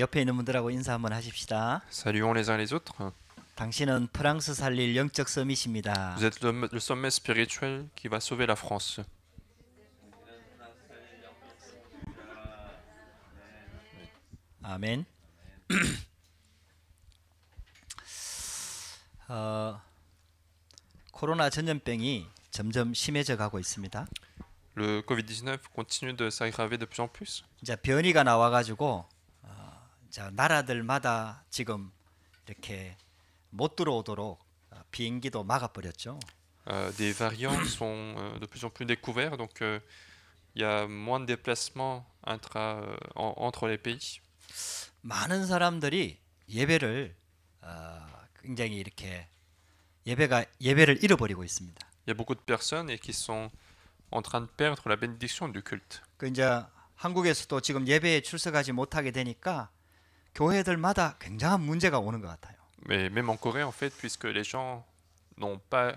옆에 있는 분들하고 인사 한번 하십시다. Saluons les uns les autres. 당신은 프랑스 살릴 영적 서밋입니다. Vous êtes le sommet spirituel qui va sauver la France. 아멘. 코로나 전염병이 점점 심해져 가고 있습니다. Le Covid-19 continue de s'aggraver de plus en plus. 이제 변이가 나와가지고 이제 나라들마다 지금 이렇게 못 들어오도록 비행기도 막아버렸죠. Des variants sont de plus en plus découverts, donc il y a moins de déplacements entre les pays. 많은 사람들이 예배를 굉장히 이렇게 예배를 잃어버리고 있습니다. Il y a beaucoup de personnes et qui sont en train de perdre la bénédiction du culte. 그 이제 한국에서도 지금 예배에 출석하지 못하게 되니까 교회들마다 굉장한 문제가 오는 것 같아요. Mais même en Corée, en fait, puisque les gens n'ont pas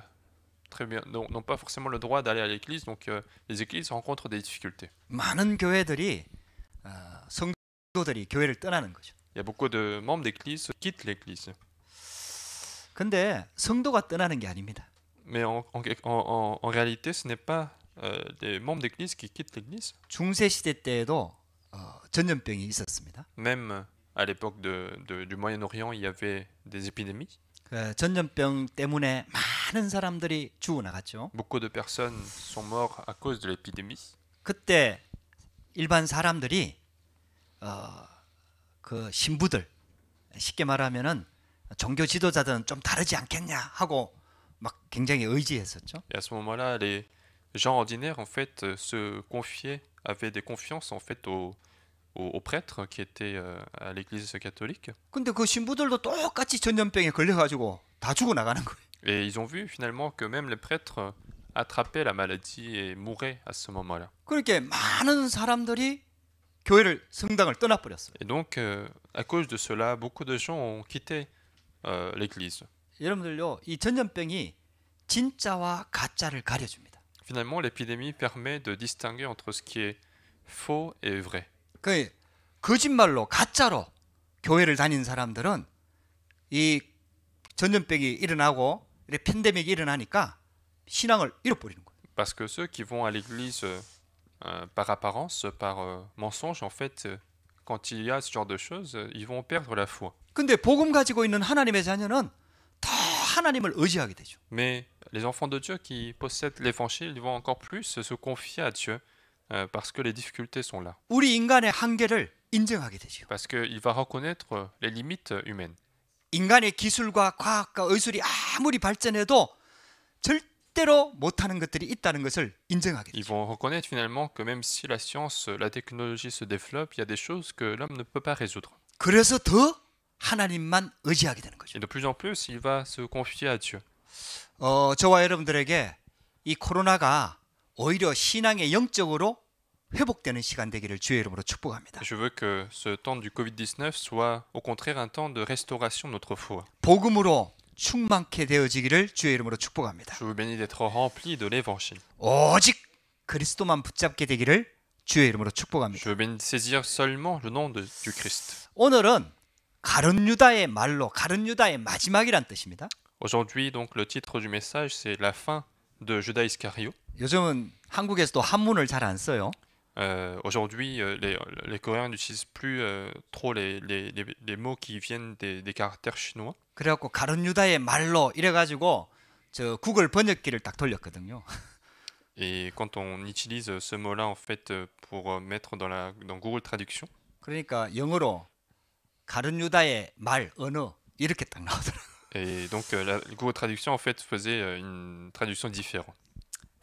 n'ont pas forcément le droit d'aller à l'église, donc les églises rencontrent des difficultés. 많은 교회들이 성도들이 교회를 떠나는 거죠. Il y a beaucoup de membres d'église qui quittent l'église. 근데 성도가 떠나는 게 아닙니다. Mais en réalité, ce n'est pas les membres d'église qui quittent l'église. 중세 시대 때에도 전염병이 있었습니다. Même à l'époque du Moyen-Orient, il y avait des épidémies. 그 전염병 때문에 많은 사람들이 죽어나갔죠. Beaucoup de personnes sont mortes à cause de l'épidémie. 그때 일반 사람들이 그 신부들, 쉽게 말하면은 종교 지도자들은 좀 다르지 않겠냐 하고 막 굉장히 의지했었죠. Et à ce moment-là, les gens ordinaires en fait avaient des confiances en fait aux prêtres qui étaient à l'église catholique. 근데 그 신부들도 똑같이 전염병에 걸려가지고 다 죽어나가는 거예요. Et ils ont vu finalement que même les prêtres attrapaient la maladie et mouraient à ce moment-là. 그렇게 많은 사람들이 교회를 성당을 떠나버렸어요. Et donc, à cause de cela, beaucoup de gens ont quitté l'église. 여러분들요, 이 전염병이 진짜와 가짜를 가려줍니다. Finalement, l'épidémie permet de distinguer entre ce qui est faux et vrai. 그 거짓말로 가짜로 교회를 다니는 사람들은 이 전염병이 일어나고 팬데믹이 일어나니까 신앙을 잃어버리는 거예요. Parce que ceux qui vont à l'église par apparence, par mensonge, en fait, quand il y a ce genre de choses, ils vont perdre la foi. 근데 복음 가지고 있는 하나님의 자녀는 더 하나님을 의지하게 되죠. Mais les enfants de Dieu qui possèdent l'évangile, ils vont encore plus se confier à Dieu parce que les difficultés sont là. 우리 인간의 한계를 인정하게 되죠. Parce qu'il va reconnaître les limites humaines. 인간의 기술과 과학과 의술이 아무리 발전해도 절대로 못하는 것들이 있다는 것을 인정하게 Ils 되죠. vont reconnaître finalement que même si la science, la technologie se développe, il y a des choses que l'homme ne peut pas résoudre. 그래서 더 하나님만 의지하게 되는 거죠. Et de plus en plus, il va se confier à Dieu. 저와 여러분들에게 이 코로나가 오히려 신앙의 영적으로 회복되는 시간 되기를 주의 이름으로 축복합니다. Je veux que ce temps du Covid-19 soit au contraire un temps de restauration de notre foi. 복음으로 충만케 되어지기를 주의 이름으로 축복합니다. Je vous bénis d'être rempli de l'évangile. 오직 그리스도만 붙잡게 되기를 주의 이름으로 축복합니다. Je veux bénis de saisir seulement le nom du Christ. 오늘은 가룟 유다의 말로 가룟 유다의 마지막이란 뜻입니다. Aujourd'hui, donc, le titre du message, c'est la fin de Judas Iscariot. 요즘은 한국에서도 한문을 잘 안 써요. Aujourd'hui, les Coréens n'utilisent plus trop les mots qui viennent des caractères chinois. 그래갖고 가룟 유다의 말로 이래가지고 저 구글 번역기를 딱 돌렸거든요. Et quand on utilise ce mot-là, en fait, pour mettre dans Google Traduction, 그러니까 영어로 가룟 유다의 말 언어 이렇게 딱 나오더라고요. et donc Google Traduction, en fait, faisait une traduction différente.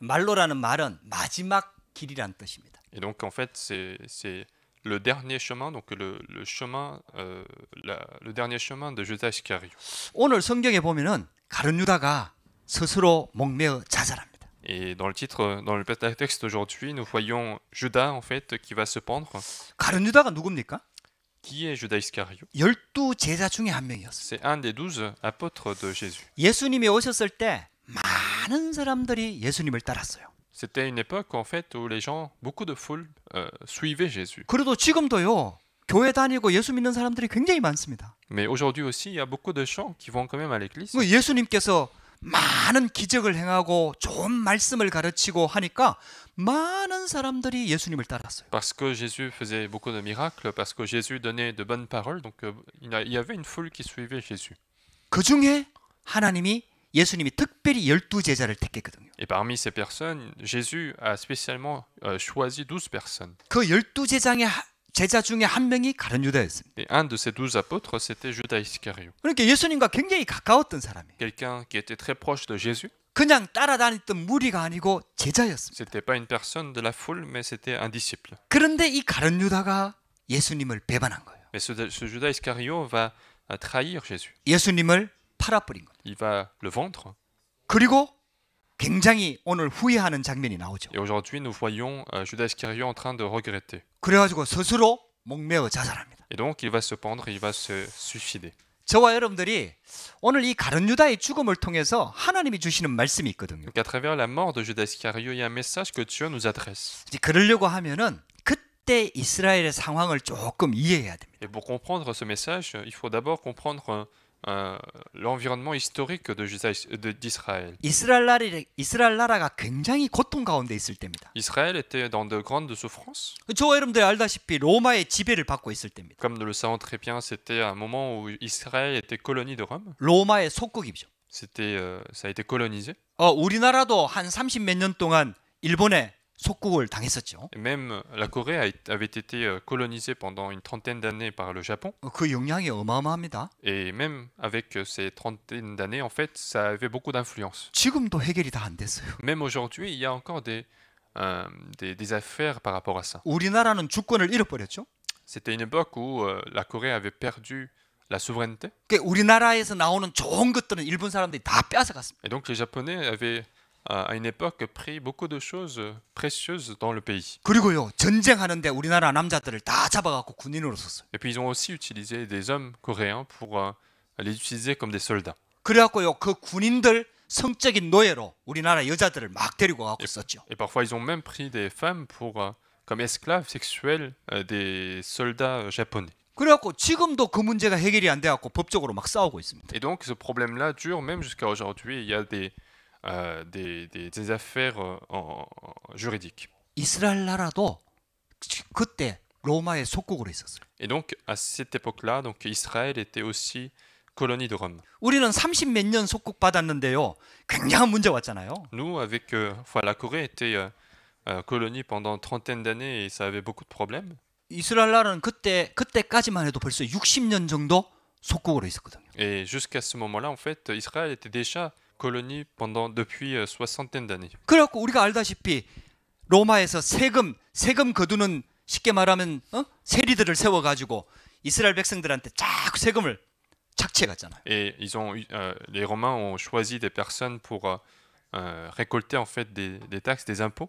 말로라는 말은 마지막 길이란 뜻입니다. Et donc, en fait, c'est le dernier chemin, donc le chemin, le dernier chemin de Judas Iscariot. 오늘 성경에 보면은 가룟 유다가 스스로 목매어 자살합니다. Et dans le texte d'aujourd'hui, nous voyons Judas, en fait, qui va se pendre. 가룟 유다가 누굽니까? Qui est Judas Iscariot? 12제자 중에 한 명이었어요. C'est un des 12 apôtres de Jésus. 예수님이 오셨을 때 많은 사람들이 예수님을 따랐어요. C'était une époque, en fait, où les gens, beaucoup de foules, suivaient Jésus. 그래도 지금도요. 교회 다니고 예수 믿는 사람들이 굉장히 많습니다. Mais aujourd'hui aussi, il y a beaucoup de gens qui vont quand même à l'église. 예수님께서 많은 기적을 행하고 좋은 말씀을 가르치고 하니까 많은 사람들이 예수님을 따랐어요. Parce que Jésus faisait beaucoup de miracles, parce que Jésus donnait de bonnes paroles, donc il y avait une foule qui suivait Jésus. 그 중에 하나님이 예수님이 특별히 12제자를 택했거든요. Et parmi ces personnes, Jésus a spécialement choisi 12 personnes. 그 12제자의 제자 중에 한 명이 가룟 유다였습니다. Et un de ces 12 apôtres, c'était Judas Iscariot. 그러니까 예수님과 굉장히 가까웠던 사람이에요. Quelqu'un qui était très proche de Jésus. 그냥 따라다녔던 무리가 아니고 제자였습니다. C'était pas une personne de la foule, mais c'était un disciple. 그런데 이 가룟 유다가 예수님을 배반한 거예요. Mais ce Judas Iscariot va trahir Jésus. 예수님을 팔아버린 거예요. Il va le vendre. 그리고 굉장히 오늘 후회하는 장면이 나오죠. Et aujourd'hui, nous voyons Judas Iscariot en train de regretter. 그래가지고 스스로 목매어 자살합니다. Et donc, il va se pendre, il va se suicider. 저와 여러분들이 오늘 이 가룟 유다의 죽음을 통해서 하나님이 주시는 말씀이 있거든요. Donc, à travers la mort de Judas Iscariot, il y a un message que Dieu nous adresse. 이제 그러려고 하면은 그때 이스라엘의 상황을 조금 이해해야 됩니다. Et pour comprendre ce message, il faut d'abord comprendre l'environnement historique d'Israël. 이스라엘 나라가 굉장히 고통 가운데 있을 때입니다. Israël était dans de grandes souffrances. 저와 여러분들 알다시피 로마의 지배를 받고 있을 때입니다. Comme nous le savons très bien, c'était un moment où Israël était colonie de Rome. 로마의 속국이죠. Ça a été colonisé. 우리나라도 한 30 몇 년 동안 일본의 속국을 당했었죠. Et même la Corée avait été colonisée pendant une trentaine d'années par le Japon. 그 영향이 어마어마합니다. Et même avec ces trentaines d'années, en fait, ça avait beaucoup d'influence. 지금도 해결이 다 안 됐어요. Même aujourd'hui, il y a encore des affaires par rapport à ça. 우리나라는 주권을 잃어버렸죠. C'était une époque où la Corée avait perdu la souveraineté. 우리나라에서 나오는 좋은 것들은 일본 사람들이 다 뺏어갔습니다. Et donc les Japonais avaient à une époque pris beaucoup de choses précieuses dans le pays. 그리고요 전쟁하는데 우리나라 남자들을 다 잡아갖고 군인으로 썼어요. Et puis ils ont aussi utilisé des hommes coréens pour les utiliser comme des soldats. 그래갖고요 그 군인들 성적인 노예로 우리나라 여자들을 막 데리고 가고 썼죠. Et parfois ils ont même pris des femmes comme esclaves sexuels des soldats japonais. 그래갖고 지금도 그 문제가 해결이 안 돼갖고 법적으로 막 싸우고 있습니다. Et donc ce problème-là dure même jusqu'à aujourd'hui. Il y a des affaires juridiques. 이스라엘 나라도 그때 로마의 속국으로 있었어요. Et donc à cette époque-là, donc Israël était aussi colonie de Rome. 우리는 30 몇 년 속국 받았는데요. 굉장한 문제 왔잖아요. Nous, la Corée était colonie pendant une trentaine d'années et ça avait beaucoup de problèmes. 이스라엘 나라는 그때까지만 해도 벌써 60년 정도 속국으로 있었거든요. Et jusqu'à ce moment-là, en fait, Israël était déjà colonie depuis soixantaine d'années. 그래갖고 우리가 알다시피 로마에서 세금 거두는 쉽게 말하면 세리들을 세워가지고 이스라엘 백성들한테 쫙 세금을 착취해 갔잖아요. Et les Romains ont choisi des personnes pour récolter en fait des taxes, des impôts.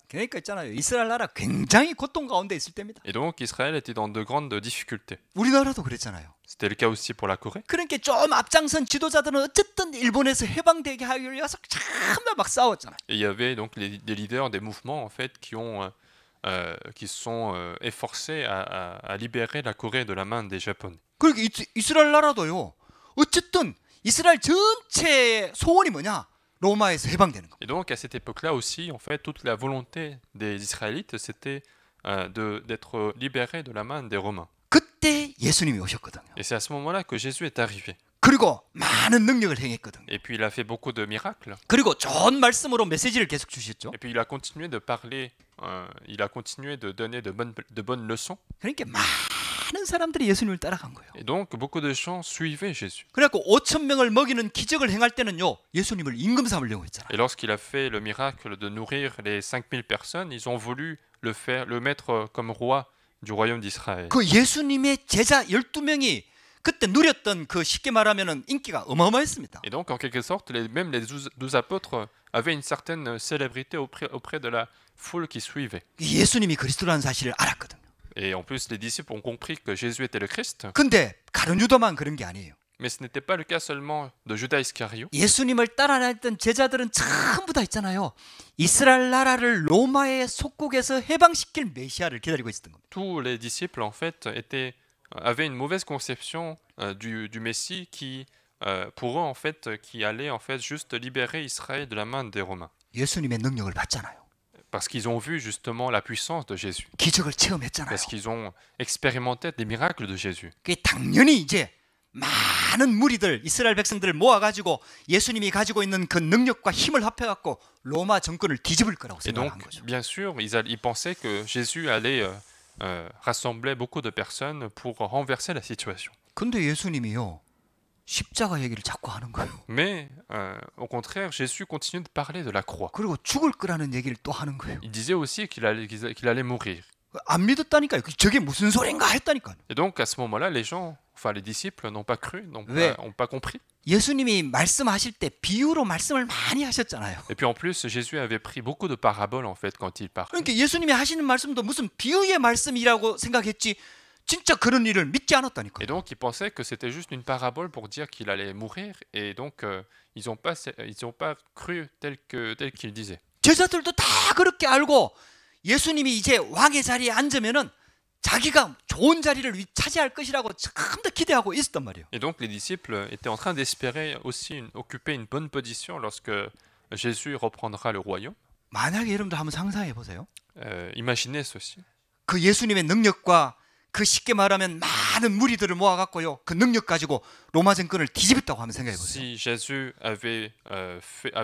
그러니까 있잖아요. 이스라엘 나라 굉장히 고통 가운데 있을 때입니다. Et donc Israël était dans de grandes difficultés. 우리나라도 그랬잖아요. C'était le cas aussi pour la Corée. 그러니까 좀 앞장선 지도자들은 어쨌든 일본에서 해방되게 하기 위해서 참나 막 싸웠잖아요. Et il y avait donc des leaders des mouvements en fait qui sont efforcés à libérer la Corée de la main des Japonais. 그러니까 이스라엘 나라도요. 어쨌든 이스라엘 전체의 소원이 뭐냐? 로마에서 해방되는 거. Et donc à cette époque-là aussi, en fait, toute la volonté des Israélites, c'était d'être libérés de la main des Romains. 그때 예수님이 오셨거든요. Et c'est à ce moment-là que Jésus est arrivé. 그리고 많은 능력을 행했거든요. Et puis il a fait beaucoup de miracles. 그리고 좋은 말씀으로 메시지를 계속 주셨죠. Et puis il a continué de parler, il a continué de donner de bonnes leçons. 그러니까 많은 사람들이 예수님을 따라간 거예요. Et donc beaucoup de gens suivaient Jésus. 그래갖고 5천 명을 먹이는 기적을 행할 때는요, 예수님을 임금 삼으려고 했잖아요. Et lorsqu'il a fait le miracle de nourrir les 5000 personnes, ils ont voulu le mettre comme roi du royaume d'Israël. 그 예수님의 제자 12명이 그때 누렸던 그 쉽게 말하면은 인기가 어마어마했습니다. Et donc en quelque sorte, même les 12 apôtres avaient une certaine célébrité auprès de la foule qui suivait. 예수님이 그리스도라는 사실을 알았거든요. Et en plus, les disciples ont compris que Jésus était le Christ. 근데 가룟 유다만 그런 게 아니에요. Mais ce n'était pas le cas seulement de Judas Iscario. 예수님을 따라다녔던 제자들은 전부 다 있잖아요. 이스라엘 나라를 로마의 속국에서 해방시킬 메시아를 기다리고 있었던 겁니다. Tous les disciples, en fait, avaient une mauvaise conception du Messie qui, pour eux, en fait, qui allait en fait juste libérer Israël de la main des Romains. 예수님의 능력을 봤잖아요. Parce qu'ils ont vu justement la puissance de Jésus. 기적을 체험했잖아요. Parce qu'ils ont expérimenté des miracles de Jésus. 그게 당연히 이제 많은 무리들, 이스라엘 백성들을 모아가지고 예수님이 가지고 있는 그 능력과 힘을 합해갖고 로마 정권을 뒤집을 거라고 Et donc, 생각한 거죠. bien sûr, ils pensaient que Jésus allait rassembler beaucoup de personnes pour renverser la situation. 근데 예수님이요, 십자가 얘기를 자꾸 하는 거예요. Mais, au contraire, Jésus continue de parler de la croix. 그리고 죽을 거라는 얘기를 또 하는 거예요. Il disait aussi qu'il allait mourir. 안 믿었다니까요. 저게 무슨 소린가 했다니까요. Et donc, à ce moment-là, les disciples n'ont pas cru, n'ont Ouais. pas compris. 예수님이 말씀하실 때 비유로 말씀을 많이 하셨잖아요. Et puis en plus, Jésus avait pris beaucoup de paraboles en fait quand il parlait. 그러니까 예수님이 하시는 말씀도 무슨 비유의 말씀이라고 생각했지 진짜 그런 일을 믿지 않았다니까요. Et donc, ils pensaient que c'était juste une parabole pour dire qu'il allait mourir. Et donc, ils n'ont pas cru tel qu'il disait. 제자들도 다 그렇게 알고 예수님이 이제 왕의 자리에 앉으면은 자기가 좋은 자리를 차지할 것이라고 참 더 기대하고 있었단 말이에요. Et donc, les disciples étaient en train d'espérer aussi occuper une bonne position lorsque Jésus reprendra le royaume. 만약에 여러분들 한번 상상해 보세요. Imaginez ceci. 그 예수님의 능력과 그 쉽게 말하면 많은 무리들을 모아갖고요. 그 능력 가지고 로마 정권을 뒤집었다고 한번 생각해 보세요. Si Jésus avait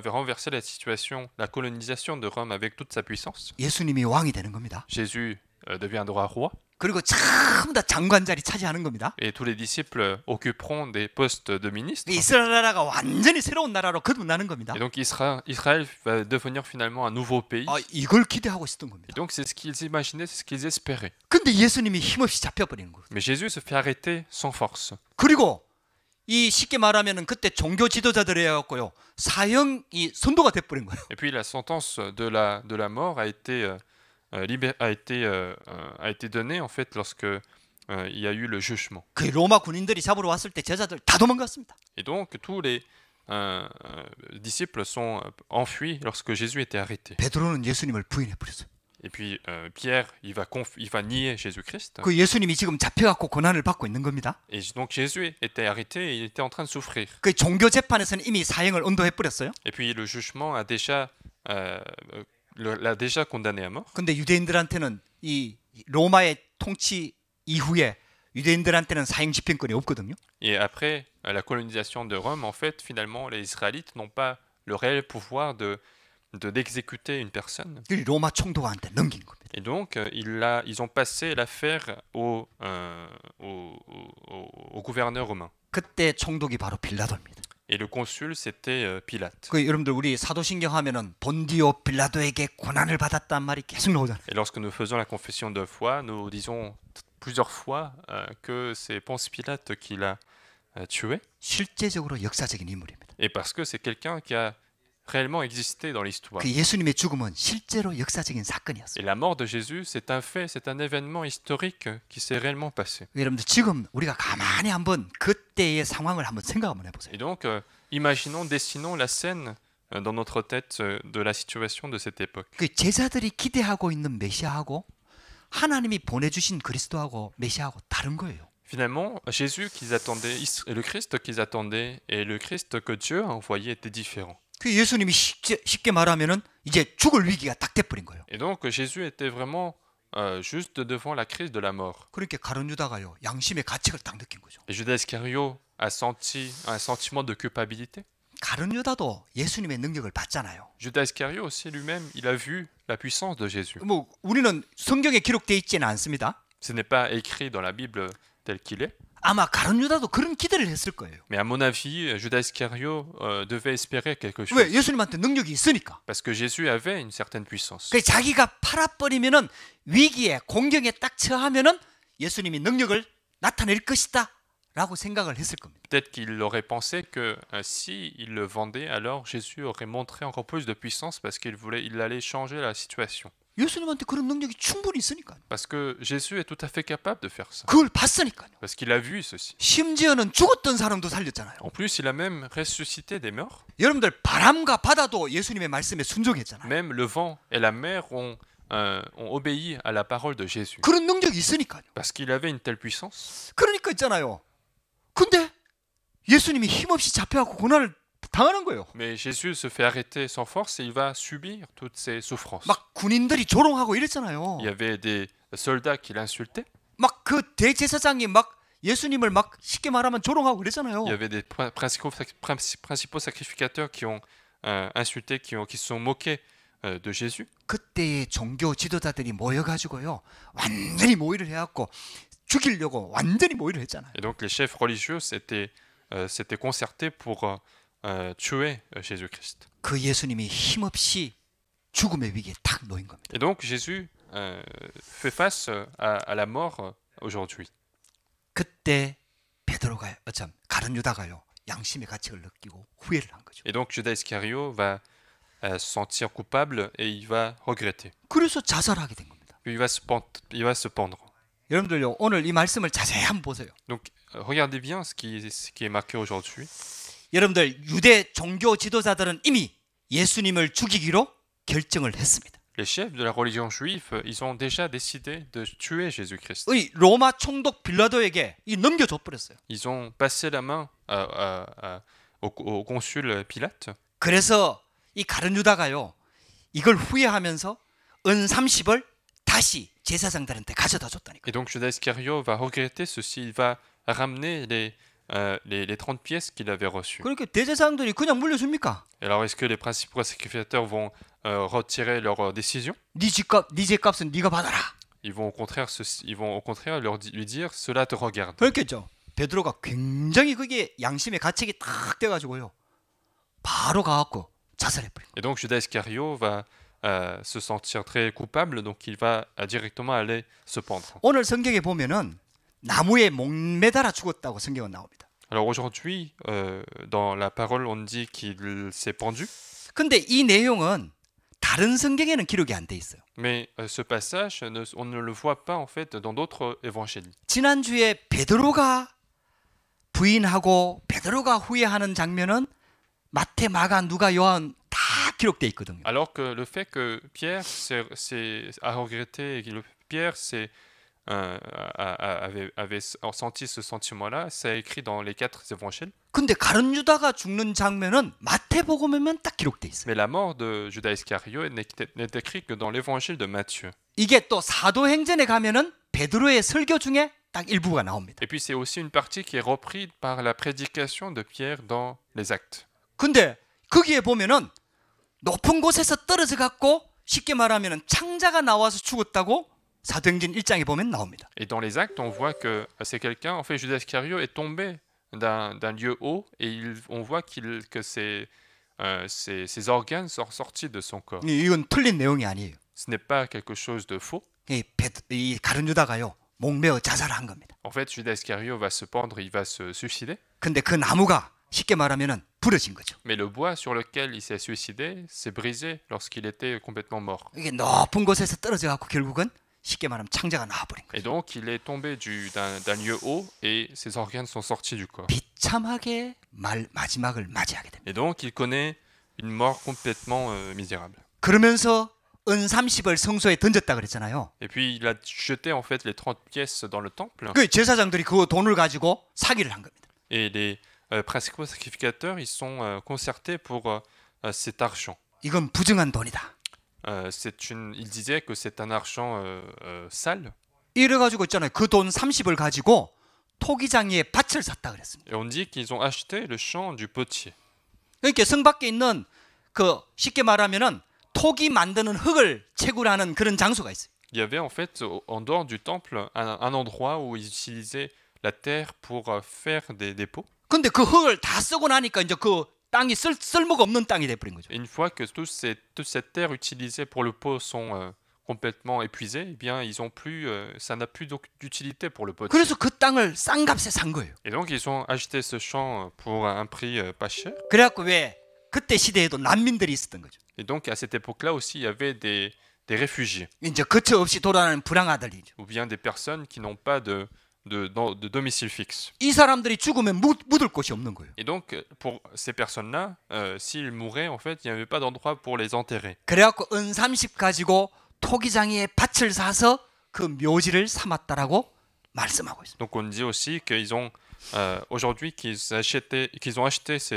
renversé la situation, la colonisation de Rome avec toute sa puissance, 예수님이 왕이 되는 겁니다. Jésus deviendra roi. 그리고 전부 다 장관 자리 차지하는 겁니다. Et tous les disciples occuperont des postes de ministres. 이스라엘 나라가 완전히 새로운 나라로 거듭나는 겁니다. Et donc Israël va devenir finalement un nouveau pays. 이걸 기대하고 있었던 겁니다. Et donc c'est ce qu'ils imaginaient, c'est ce qu'ils espéraient. 근데 예수님이 힘없이 잡혀버리는 거예요. Mais Jésus se fait arrêter sans force. 그리고 이 쉽게 말하면은 그때 종교 지도자들이 해갖고요 사형이 선고가 돼버린 거예요. Et puis la sentence de la mort a été donnée en fait lorsque il y a eu le jugement. 그 로마 군인들이 잡으러 왔을 때 제자들 다 도망갔습니다. Et donc tous les disciples sont enfuis lorsque Jésus était arrêté. 베드로는 예수님을 부인해 버렸어요. Et puis Pierre, il va nier Jésus-Christ. 그 예수님이 지금 잡혀갖고 고난을 받고 있는 겁니다. Et donc Jésus était arrêté et il était en train de souffrir. 그 종교 재판에서는 이미 사형을 언도해 버렸어요. Et puis le jugement l'a déjà condamné à mort. 근데 유대인들한테는 이 로마의 통치 이후에 유대인들한테는 사형 집행권이 없거든요. Et après la colonisation de Rome, en fait, finalement, les Israélites n'ont pas le réel pouvoir d'exécuter une personne. 그 로마 총독한테 넘긴 겁니다. Et donc, ils ont passé l'affaire au gouverneur romain. 그때 총독이 바로 빌라도입니다. Et le consul, c'était Pilate. 그 여러분들 우리 사도신경 하면은 본디오 빌라도에게 고난을 받았단 말이 계속 나오잖아요. Et lorsque nous faisons la confession de foi, nous disons plusieurs fois que c'est Ponce Pilate qui l'a tué. 실제적으로 역사적인 인물입니다. Et parce que c'est quelqu'un qui a réellement existé dans l'histoire. 그 예수님의 죽음은 실제로 역사적인 사건이었어요. Et la mort de Jésus, c'est un fait, c'est un événement historique qui s'est réellement passé. 여러분들 지금 우리가 가만히 한번 그때의 상황을 한번 생각 한번 해보세요. Et donc, dessinons la scène dans notre tête de la situation de cette époque. 그 제자들이 기대하고 있는 메시아하고 하나님이 보내주신 그리스도하고 메시아하고 다른 거예요. Finalement, Jésus qu'ils attendaient, le Christ qu'ils attendaient et le Christ que Dieu a envoyé étaient différents. 그 예수님이 쉽게 말하면은 이제 죽을 위기가 딱 돼버린 거예요. Et donc Jésus était vraiment juste devant la crise de la mort. 그러니까 가룟 유다가요 양심의 가책을 딱 느낀 거죠. Et Judas Iscario a senti un sentiment de culpabilité. 가룟 유다도 예수님의 능력을 봤잖아요. Judas Iscario aussi lui-même, il a vu la puissance de Jésus. 뭐 우리는 성경에 기록되어 있지는 않습니다. Ce n'est pas écrit dans la Bible tel qu'il est. 아마 가룟 유다도 그런 기대를 했을 거예요. Mais à mon avis, Judas Iscario devait espérer quelque chose. 왜? 예수님한테 능력이 있으니까. Parce que Jésus avait une certaine puissance. 그 자기가 팔아버리면은 위기에 공경에 딱 처하면은 예수님이 능력을 나타낼 것이다 라고 생각을 했을 겁니다. Peut-être qu'il aurait pensé que si il le vendait, alors Jésus aurait montré encore plus de puissance parce il allait changer la situation. 예수님한테 그런 능력이 충분히 있으니까요. Parce que Jésus est tout à fait capable de faire ça. 그걸 봤으니까요. Parce qu'il a vu ceci. 심지어는 죽었던 사람도 살렸잖아요. En plus, il a même ressuscité des morts. 여러분들 바람과 바다도 예수님의 말씀에 순종했잖아요. Même le vent et la mer ont obéi à la parole de Jésus. 그런 능력이 있으니까요. Parce qu'il avait une telle puissance. 그러니까 있잖아요. 근데 예수님이 힘없이 잡혀갖고 고난을 당하는 거예요. Mais Jésus se fait arrêter sans force et il va subir toutes ces souffrances. 막 군인들이 조롱하고 이랬잖아요. Il y avait des soldats qui l'insultaient. 막 그 대제사장이 막 예수님을 막 쉽게 말하면 조롱하고 그랬잖아요. Il y avait des principaux sacrificateurs qui ont insulté, qui se sont moqués de Jésus. 그때의 종교 지도자들이 모여가지고요, 완전히 모의를 해갖고 죽이려고 완전히 모의를 했잖아요. Et donc les chefs religieux s'étaient concertés pour tuer Jésus-Christ. 그 예수님이 힘없이 죽음의 위기에 탁 놓인 겁니다. Et donc Jésus fait face à la mort aujourd'hui. 그때 베드로가 참 가룟 유다가요, 양심의 가책을 느끼고 후회를 한 거죠. Et donc Judas Iscariot va se sentir coupable et il va regretter. 그래서 자살하게 된 겁니다. Puis il va se pendre. 여러분들요, 오늘 이 말씀을 자세히 한번 보세요. Donc regardez bien ce qui est marqué aujourd'hui. 여러분들 유대 종교 지도자들은 이미 예수님을 죽이기로 결정을 했습니다. Les chefs de la religion juive, ils ont déjà décidé de tuer Jésus-Christ. 의 로마 총독 빌라도에게 이 넘겨줘 버렸어요. Ils ont passé la main au consul Pilate. 그래서 이 가룟 유다가요, 이걸 후회하면서 은 30을 다시 제사장들한테 가져다 줬다니까. Et donc Judas Iscariot va regretter ceci. Il va ramener les 30 pièces qu'il avait reçues. 그렇게 대제사장들이 그냥 물려줍니까? Alors est-ce que les principaux sacrificateurs vont retirer leur décision? 네 값은 네가 받아라. Ils vont au contraire lui dire cela te regarde. 그렇겠죠. 베드로가 굉장히 그게 양심의 가책이 탁 돼가지고요, 바로 가갖고 자살해버리고. Et donc Judas Iscariot va se sentir très coupable, donc il va directement aller se pendre. 오늘 성경에 보면은 나무에 목매달아 죽었다고 성경은 나옵니다. Alors aujourd'hui, dans la parole, on dit qu'il s'est pendu. 근데 이 내용은 다른 성경에는 기록이 안 돼 있어요. Mais ce passage, on ne le voit pas en fait dans d'autres évangiles. 지난주에 베드로가 부인하고 베드로가 후회하는 장면은 마태, 마가, 누가, 요한 다 기록돼 있거든요. Alors que le fait que Pierre a regretté et que Pierre avait senti ce sentiment-là, c'est écrit dans les 4 évangiles. 근데 가룟 유다가 죽는 장면은 마태복음에만 딱 기록돼 있어요. Mais la mort de Judas Iscariot n'est écrite que dans l'évangile de Matthieu. 이게 또 사도행전에 가면은 베드로의 설교 중에 딱 일부가 나옵니다. Et puis c'est aussi une partie qui est reprise par la prédication de Pierre dans les actes. 근데 거기에 보면은 높은 곳에서 떨어져 갖고 쉽게 말하면은 창자가 나와서 죽었다고 사도행전 1장에 보면 나옵니다. Et dans les actes, on voit que c'est quelqu'un, en fait, Judas Iscariot est tombé d'un lieu haut et on voit que ses organes sont sortis de son corps. 이건 틀린 내용이 아니에요. Ce n'est pas quelque chose de faux. 이 가룟 유다가요, 목매어 자살한 겁니다. En fait, Judas Iscariot va se pendre, il va se suicider. 근데 그 나무가 쉽게 말하면은 부러진 거죠. Mais le bois sur lequel il s'est suicidé s'est brisé lorsqu'il était complètement mort. 이게 높은 곳에서 떨어져 갖고 결국은 쉽게 말하면 창자가 나와버린 Et 거죠. donc, il est tombé d'un lieu haut et ses organes sont sortis du corps. 비참하게 마지막을 맞이하게 됩니다. Et donc, il connaît une mort complètement misérable. 그러면서 은 30을 성소에 던졌다 그랬잖아요. Et puis, il a jeté en fait les 30 pièces dans le temple. 그 제사장들이 그 돈을 가지고 사기를 한 겁니다. Et les principaux sacrificateurs, ils sont concertés pour cet argent. 이건 부정한 돈이다. Il disait que c'est un argent sale. 이래가지고 있잖아요. 그 돈 30을 가지고 토기장이에 밭을 샀다 그랬습니다. Et on dit qu'ils ont acheté le champ du potier. 그러니까 성 밖에 있는 그 쉽게 말하면은 토기 만드는 흙을 채굴하는 그런 장소가 있어요. Il y avait en fait en dehors du temple un endroit où ils utilisaient la terre pour faire des pots. 근데 그 흙을 다 쓰고 나니까 이제 그 땅이 쓸모가 없는 땅이 돼버린 거죠. Et une fois que toute cette terre utilisée pour le pot sont complètement épuisées, eh bien ils ont plus, ça n'a plus d'utilité pour le potier. 그래서 그 땅을 싼 값에 산 거예요. Et donc ils ont acheté ce champ pour un prix pas cher. 그래갖고 왜 그때 시대에도 난민들이 있었던 거죠. Et donc à cette époque-là aussi, il y avait des des réfugiés 이제 거처 없이 돌아다니는 불황아들이죠. ou bien des personnes qui n'ont pas de domicile fixe. 이 사람들이 죽으면 묻을 곳이 없는 거예요. Et donc, pour ces personnes-là, s'ils mouraient, en fait, il n'y avait pas d'endroit pour les enterrer. 그래갖고 은 30 가지고 토기장이에 밭을 사서 그 묘지를 삼았다라고 말씀하고 있습니다. Donc, on dit aussi qu'ils ont, aujourd'hui, qu'ils ont acheté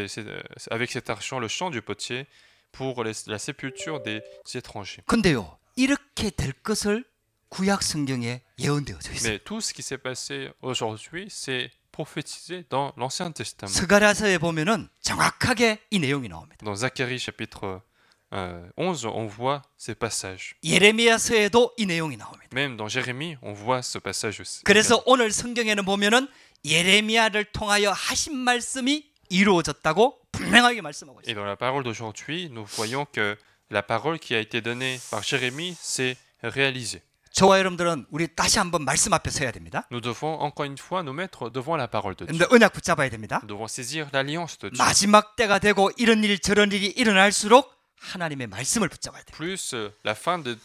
avec cet argent le champ du potier pour la sépulture des étrangers. 근데요, 이렇게 될 것을 구약 성경에 예언되어져 있어요. Mais tout ce qui s'est passé aujourd'hui, c'est prophétisé dans l'Ancien Testament. 스가랴서에 보면은 정확하게 이 내용이 나옵니다. Dans Zacharie chapitre 11, on voit ces passages. 예레미야서에도 이 내용이 나옵니다. Même dans Jérémie, on voit ce passage aussi. 그래서 오늘 성경에는 보면은 예레미야를 통하여 하신 말씀이 이루어졌다고 분명하게 말씀하고 Et 있습니다. dans la parole d'aujourd'hui, nous voyons que la parole qui a été donnée par Jérémie s'est réalisée. 저와 여러분들은 우리 다시 한번 말씀 앞에 서야 됩니다. Nous devons encore une fois nous mettre devant la parole de Dieu. 근데 언약 붙잡아야 됩니다. Nous devons saisir l'alliance de Dieu. 마지막 때가 되고 이런 일 저런 일이 일어날수록 하나님의 말씀을 붙잡아야 돼요. Plus la fin des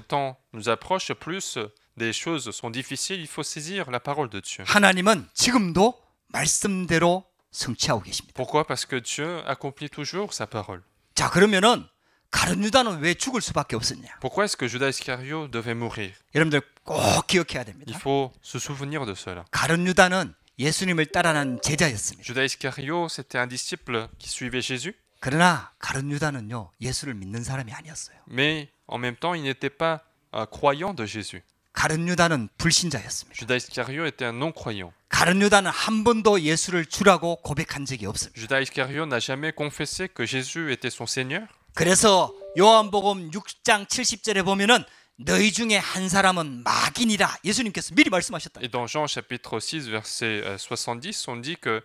temps nous approche, plus des choses sont difficiles, il faut saisir la parole de Dieu. 하나님은 지금도 말씀대로 성취하고 계십니다. Pourquoi? Parce que Dieu accomplit toujours sa parole. 자, 그러면은 가룟 유다는 왜 죽을 수밖에 없었냐? Pourquoi est-ce que Judas Iscariot devait mourir? 여러분들 꼭 기억해야 Il 됩니다. faut se souvenir de cela. 가룟 유다는 예수님을 따라난 제자였습니다. Judas Iscariot, c'était un disciple qui suivait Jésus, 그러나 가룟 유다는요, 예수를 믿는 사람이 아니었어요. mais en même temps, il n'était pas croyant de Jésus. 가룟 유다는 불신자였습니다. Judas Iscariot était un non-croyant. 가룟 유다는 한 번도 예수를 주라고 고백한 적이 없습니다. Judas Iscariot n'a jamais confessé que Jésus était son Seigneur. 그래서 요한복음 6장 70절에 보면은 너희 중에 한 사람은 마귀니라 예수님께서 미리 말씀하셨다. Et dans Jean chapitre 6, verset 70, on dit que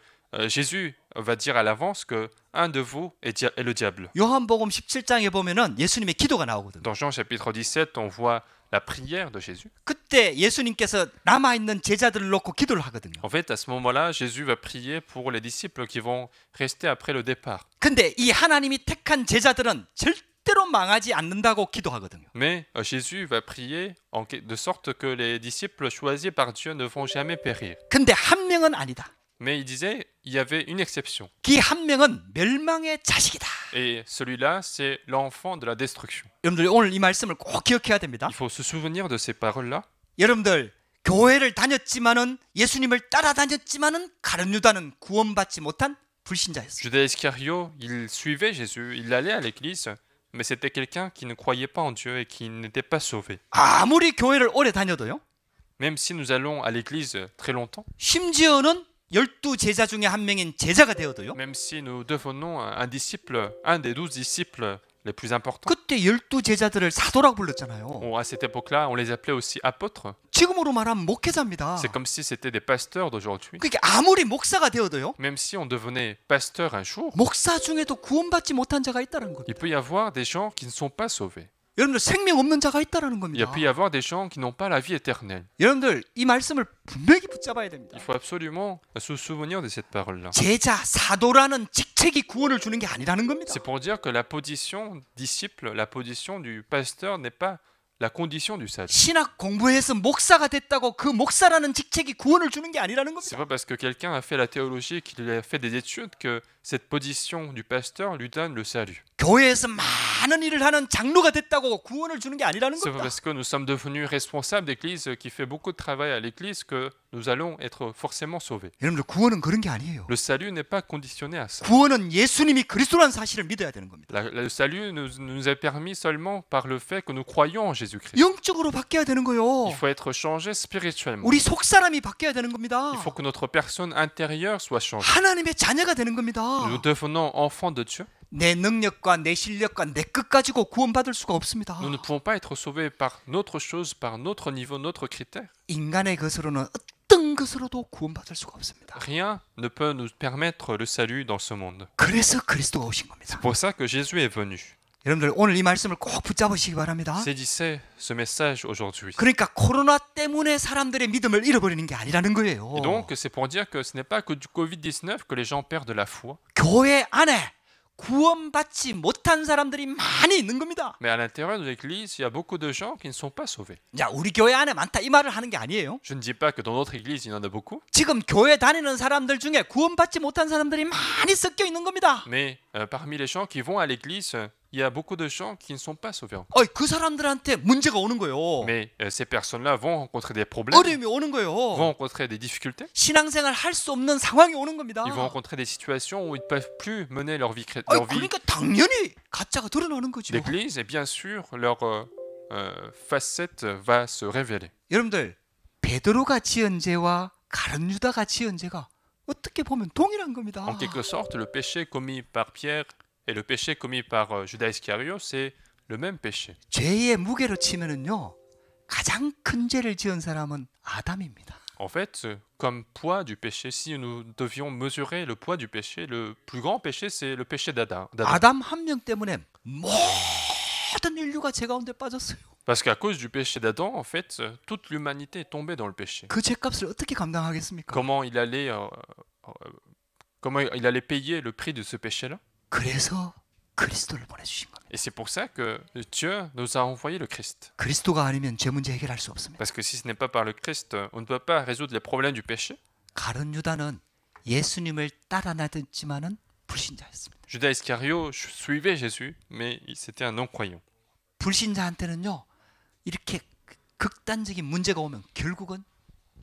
Jésus va dire à l'avance que un de vous est le diable. 요한복음 17장에 보면은 예수님의 기도가 나오거든요. Dans Jean chapitre 17, on voit la prière de Jésus. 그때 예수님께서 남아 있는 제자들을 놓고 기도를 하거든요. En fait, à ce moment-là, Jésus va prier pour les disciples qui vont rester après le départ. 근데 이 하나님이 택한 제자들은 절대로 망하지 않는다고 기도하거든요. Mais Jésus va prier de sorte que les disciples choisis par Dieu ne vont jamais périr. 근데 한 명은 아니다. Mais il disait, il y avait une exception. 그 한 명은 멸망의 자식이다. Et celui-là, c'est l'enfant de la destruction. 여러분들 오늘 이 말씀을 꼭 기억해야 됩니다. Il faut se souvenir de ces paroles-là. 여러분들 교회를 다녔지만은 예수님을 따라다녔지만은 가룟 유다는 구원받지 못한 불신자였어요. Judas Iscariot, il suivait Jésus, il allait à l'église, mais c'était quelqu'un qui ne croyait pas en Dieu et qui n'était pas sauvé. 아무리 교회를 오래 다녀도요. Même si nous allons à l'église très longtemps, 심지어는 12 제자 중에 한 명인 제자가 되어도요. même si nous devenons un disciple, un des 12 disciples les plus importants, 그때 12 제자들을 사도라고 불렀잖아요. à cette époque-là, on les appelait aussi apôtres. 지금으로 말하면 목회자입니다. C'est comme si c'était des pasteurs d'aujourd'hui. 그러니까 아무리 목사가 되어도요. Même si on devenait pasteur un jour, 목사 중에도 구원받지 못한 자가 있다는 거예요. il peut y avoir des gens qui ne sont pas sauvés. 여러분들 생명 없는 자가 있다는 Il 겁니다. peut y avoir des gens qui n'ont pas la vie éternelle. 여러분들 이 말씀을 분명히 붙잡아야 됩니다. Il faut absolument se souvenir de cette parole-là. 제자, 사도라는 직책이 구원을 주는 게 아니라는 겁니다. C'est pour dire que la position disciple, la position du pasteur n'est pas la condition du salut. 신학 공부해서 목사가 됐다고 그 목사라는 직책이 구원을 주는 게 아니라는 C'est 겁니다. pas parce que quelqu'un a fait la théologie, qu'il a fait des études, que cette position du pasteur lui donne le salut. 교회에서 많은 일을 하는 장로가 됐다고 구원을 주는 게 아니라는 C'est pas 겁니다. parce que nous sommes devenus responsables d'église, qui fait beaucoup de travail à l'église, que nous allons être forcément sauvés. 여러분들 구원은 그런 게 아니에요. Le salut n'est pas conditionné à ça. 구원은 예수님이 그리스도라는 사실을 믿어야 되는 겁니다. Le salut nous est permis seulement par le fait que nous croyons en Jésus-Christ. 영적으로 바뀌어야 되는 거예요. Il faut être changé spirituellement. 우리 속사람이 바뀌어야 되는 겁니다. Il faut que notre personne intérieure soit changée. 하나님의 자녀가 되는 겁니다. Nous devenons enfants de Dieu. 내 능력과 내 실력과 내 끝 가지고 구원받을 수가 없습니다. Nous ne pouvons pas être sauvés par notre chose, par notre niveau, notre critère. 인간의 것으로는 어떤 것으로도 구원받을 수가 없습니다. Rien ne peut nous permettre le salut dans ce monde. 그래서 그리스도가 오신 겁니다. C'est pour ça que Jésus est venu. 여러분들 오늘 이 말씀을 꼭 붙잡으시기 바랍니다. Saisissez ce message aujourd'hui. 그러니까 코로나 때문에 사람들의 믿음을 잃어버리는 게 아니라는 거예요. Et donc, c'est pour dire que ce n'est pas que du Covid-19 que les gens perdent la foi. 교회 안에 구원받지 못한 사람들이 많이 있는 겁니다. Mais à l'intérieur de l'Église, il y a beaucoup de gens qui ne sont pas sauvés. 자, 우리 교회 안에 많다 이 말을 하는 게 아니에요. Je ne dis pas que dans notre Église, il y en a beaucoup, 지금 교회 다니는 사람들 중에 구원받지 못한 사람들이 많이 섞여 있는 겁니다. mais parmi les gens qui vont à l'Église, il y a beaucoup de gens qui ne sont pas sauvés encore. 그 사람들한테 문제가 오는 거예요. Mais ces personnes-là vont rencontrer des problèmes, 어려움이 오는 vont 거예요. rencontrer des difficultés, 신앙생활 할 수 없는 상황이 오는 겁니다. ils vont rencontrer des situations où ils ne peuvent plus mener leur vie. Leur vie. 그러니까 당연히 가짜가 드러나는 거죠. L'Église, et bien sûr, leur facette va se révéler. 여러분들, 베드로가 지은 죄와 가룟 유다가 지은 죄가 어떻게 보면 동일한 겁니다. En quelque sorte, le péché commis par Pierre et le péché commis par Judas Iscariot, c'est le même péché. 죄의 무게로 치면은요, 가장 큰 죄를 지은 사람은 아담입니다. En fait, comme poids du péché, si nous devions mesurer le poids du péché, le plus grand péché, c'est le péché d'Adam. 아담 한 명 때문에 모든 인류가 죄 가운데 빠졌어요. Parce qu'à cause du péché d'Adam, en fait, toute l'humanité est tombée dans le péché. 그 죄값을 어떻게 감당하겠습니까? Comment il allait payer le prix de ce péché-là? 그래서 그리스도를 보내주신 겁니다. Et c'est pour ça que Dieu nous a envoyé le Christ. 그리스도가 아니면 죄 문제 해결할 수 없습니다. Parce que si ce n'est pas par le Christ, on ne peut pas résoudre les problèmes du péché. 가룟 유다는 예수님을 따라 나댔지만은 불신자였습니다. Judas Iscariot suivait Jésus, mais c'était un non-croyant. 불신자한테는요, 이렇게 극단적인 문제가 오면 결국은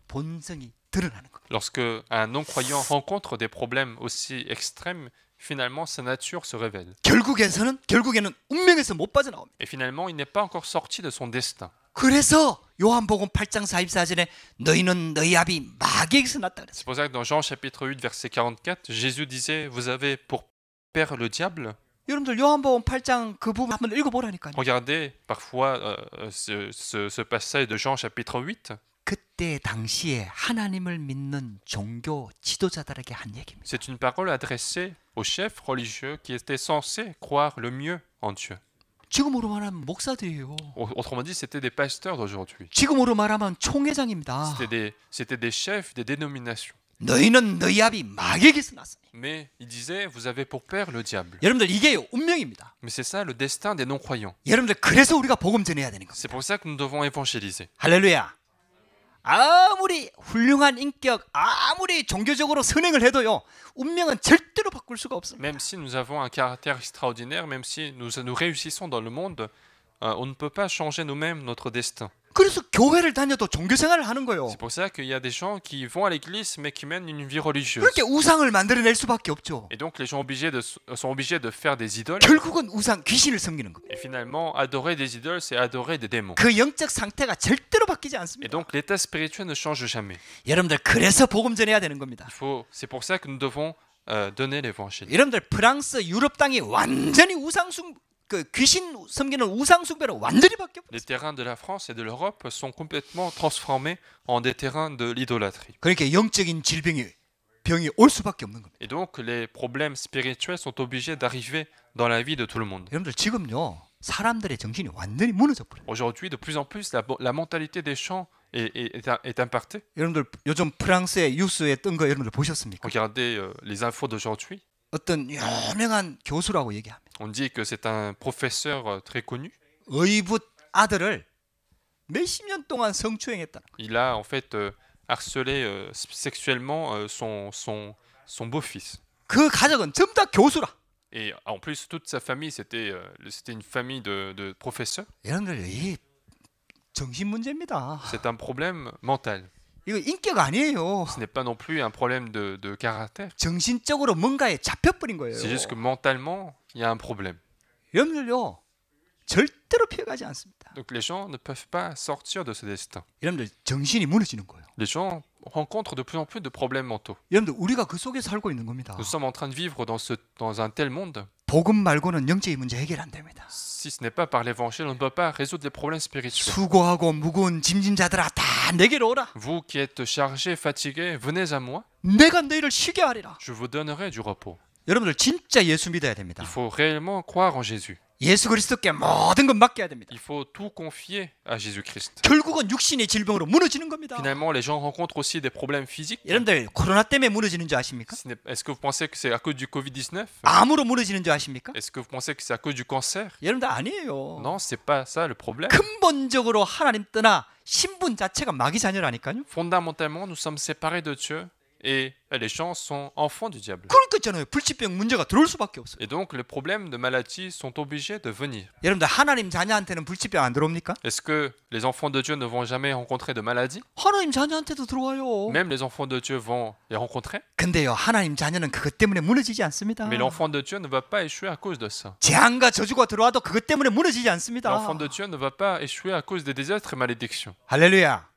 본성이 드러나는 겁니다. Lorsque un non-croyant rencontre des problèmes aussi extrêmes, finalement sa nature se révèle. 결국에는 운명에서 못 빠져나옵니다. Et finalement, il n'est pas encore sorti de son destin. 그래서 요한복음 8장 44절에 너희는 너희 아비 마귀에게서 났다 그랬어요. C'est pour ça que dans Jean chapitre 8 verset 44, Jésus disait, vous avez pour père le diable. 여러분들 요한복음 8장 그 부분 한번 읽어보라니까요. Regardez parfois ce passage de Jean chapitre 8. 그때 당시에 하나님을 믿는 종교 지도자들에게 한 얘기입니다. C'est une parole adressée aux chefs religieux qui étaient censés croire le mieux en Dieu. 지금으로 말하면 목사들이에요. Autrement dit, c'était des pasteurs d'aujourd'hui. 지금으로 말하면 총회장입니다. C'était des chefs des dénominations. 너희는 너희 아비 마귀에게서 났으니. Mais il disait, vous avez pour père le diable. 여러분들 이게 운명입니다. Mais c'est ça le destin des non-croyants. 여러분들 그래서 우리가 복음 전해야 되는 겁니다. C'est pour ça que nous devons évangéliser. 할렐루야. 아무리 훌륭한 인격, 아무리 종교적으로 선행을 해도요, 운명은 절대로 바꿀 수가 없습니다. Même si nous avons un caractère extraordinaire, même si nous réussissons dans le monde, on ne peut pas changer nous-mêmes notre destin. 그래서 교회를 다녀도 종교 생활을 하는 거예요. C'est pour ça qu'il y a des gens qui vont à l'église mais qui mènent une vie religieuse. 그렇게 우상을 만들어낼 수밖에 없죠. Et donc les gens sont obligés de faire des idoles. 결국은 우상, 귀신을 섬기는 겁니다. Et finalement, adorer des idoles, c'est adorer des démons. 그 영적 상태가 절대로 바뀌지 Et 않습니다. donc l'état spirituel ne change jamais. 여러분들 그래서 복음 전해야 되는 겁니다. C'est pour ça que nous devons donner l'évangile. 여러분들 프랑스, 유럽 땅이 완전히 귀신 섬기는 우상 숭배로 완전히 바뀌었어요. Les terrains de la France et de l'Europe sont complètement transformés en des terrains de l'idolâtrie. 그러니까 영적인 병이 올 수밖에 없는 겁니다. Et donc les problèmes spirituels sont obligés d'arriver dans la vie de tout le monde. 여러분들 지금요, 사람들의 정신이 완전히 무너져 버려요. Aujourd'hui, de plus en plus, la mentalité des gens est impactée. 여러분들 요즘 프랑스의 뉴스에 뜬 거 여러분들 보셨습니까? Regardez les infos d'aujourd'hui. 어떤 유명한 교수라고 얘기합니다. On dit que c'est un professeur très connu. 의붓 아들을 몇십 년 동안 성추행했다. Il a en fait harcelé sexuellement son beau-fils. 그 가족은 전부 다 교수라. Et en plus, toute sa famille, c'était une famille de professeurs. 여러분들 이 정신 문제입니다. C'est un problème mental. 이거 인격 아니에요. Ce n'est pas non plus un problème de caractère. 정신적으로 뭔가에 잡혀버린 거예요. C'est juste que mentalement, il y a un problème. 여러분들요, 절대로 피해가지 않습니다. Donc les gens ne peuvent pas sortir de ce destin. 여러분들 정신이 무너지는 거예요. Les gens rencontrent de plus en plus de problèmes mentaux. 여러분들 우리가 그 속에 살고 있는 겁니다. Nous sommes en train de vivre dans un tel monde. 복음 말고는 영적인 문제 해결 안 됩니다. Si ce n'est pas par l'évangile, on ne peut pas résoudre les problèmes spirituels. 수고하고 무거운 짐진 자들아 다 내게로 오라. Vous qui êtes chargés, fatigués, venez à moi. 내가 너희를 쉬게 하리라. Je vous donnerai du repos. 여러분들 진짜 예수 믿어야 됩니다. Il faut réellement croire en Jésus. 예수 그리스도께 모든 걸 맡겨야 됩니다. Il faut tout confier à Jésus-Christ. 결국은 육신의 질병으로 무너지는 겁니다. Finalement, les gens rencontrent aussi des problèmes physiques. 여러분들 코로나 때문에 무너지는 줄 아십니까? Est-ce que vous pensez que c'est à cause du Covid-19? 암으로 무너지는 줄 아십니까? Est-ce que vous pensez que c'est à cause du cancer? 여러분들 아니에요. Non, c'est pas ça le problème. 근본적으로 하나님 떠나 신분 자체가 마귀 자녀라니까요. Fondamentalement, nous sommes séparés de Dieu et les gens sont enfants du diable. 그러니까 있잖아요. 불치병 문제가 들어올 수밖에 없어요. Et donc, les problèmes de maladie sont obligés de venir. 여러분들 하나님 자녀한테는 불치병 안 들어옵니까? Est-ce que les enfants de Dieu ne vont jamais rencontrer de maladie? 하나님 자녀한테도 들어와요. Même les enfants de Dieu vont les rencontrer. 근데요, 하나님 자녀는 그것 때문에 무너지지 않습니다. Mais l'enfant de Dieu ne va pas échouer à cause de ça. 재앙과 저주가 들어와도 그것 때문에 무너지지 않습니다. L'enfant de Dieu ne va pas échouer à cause des désastres et malédictions. 할렐루야.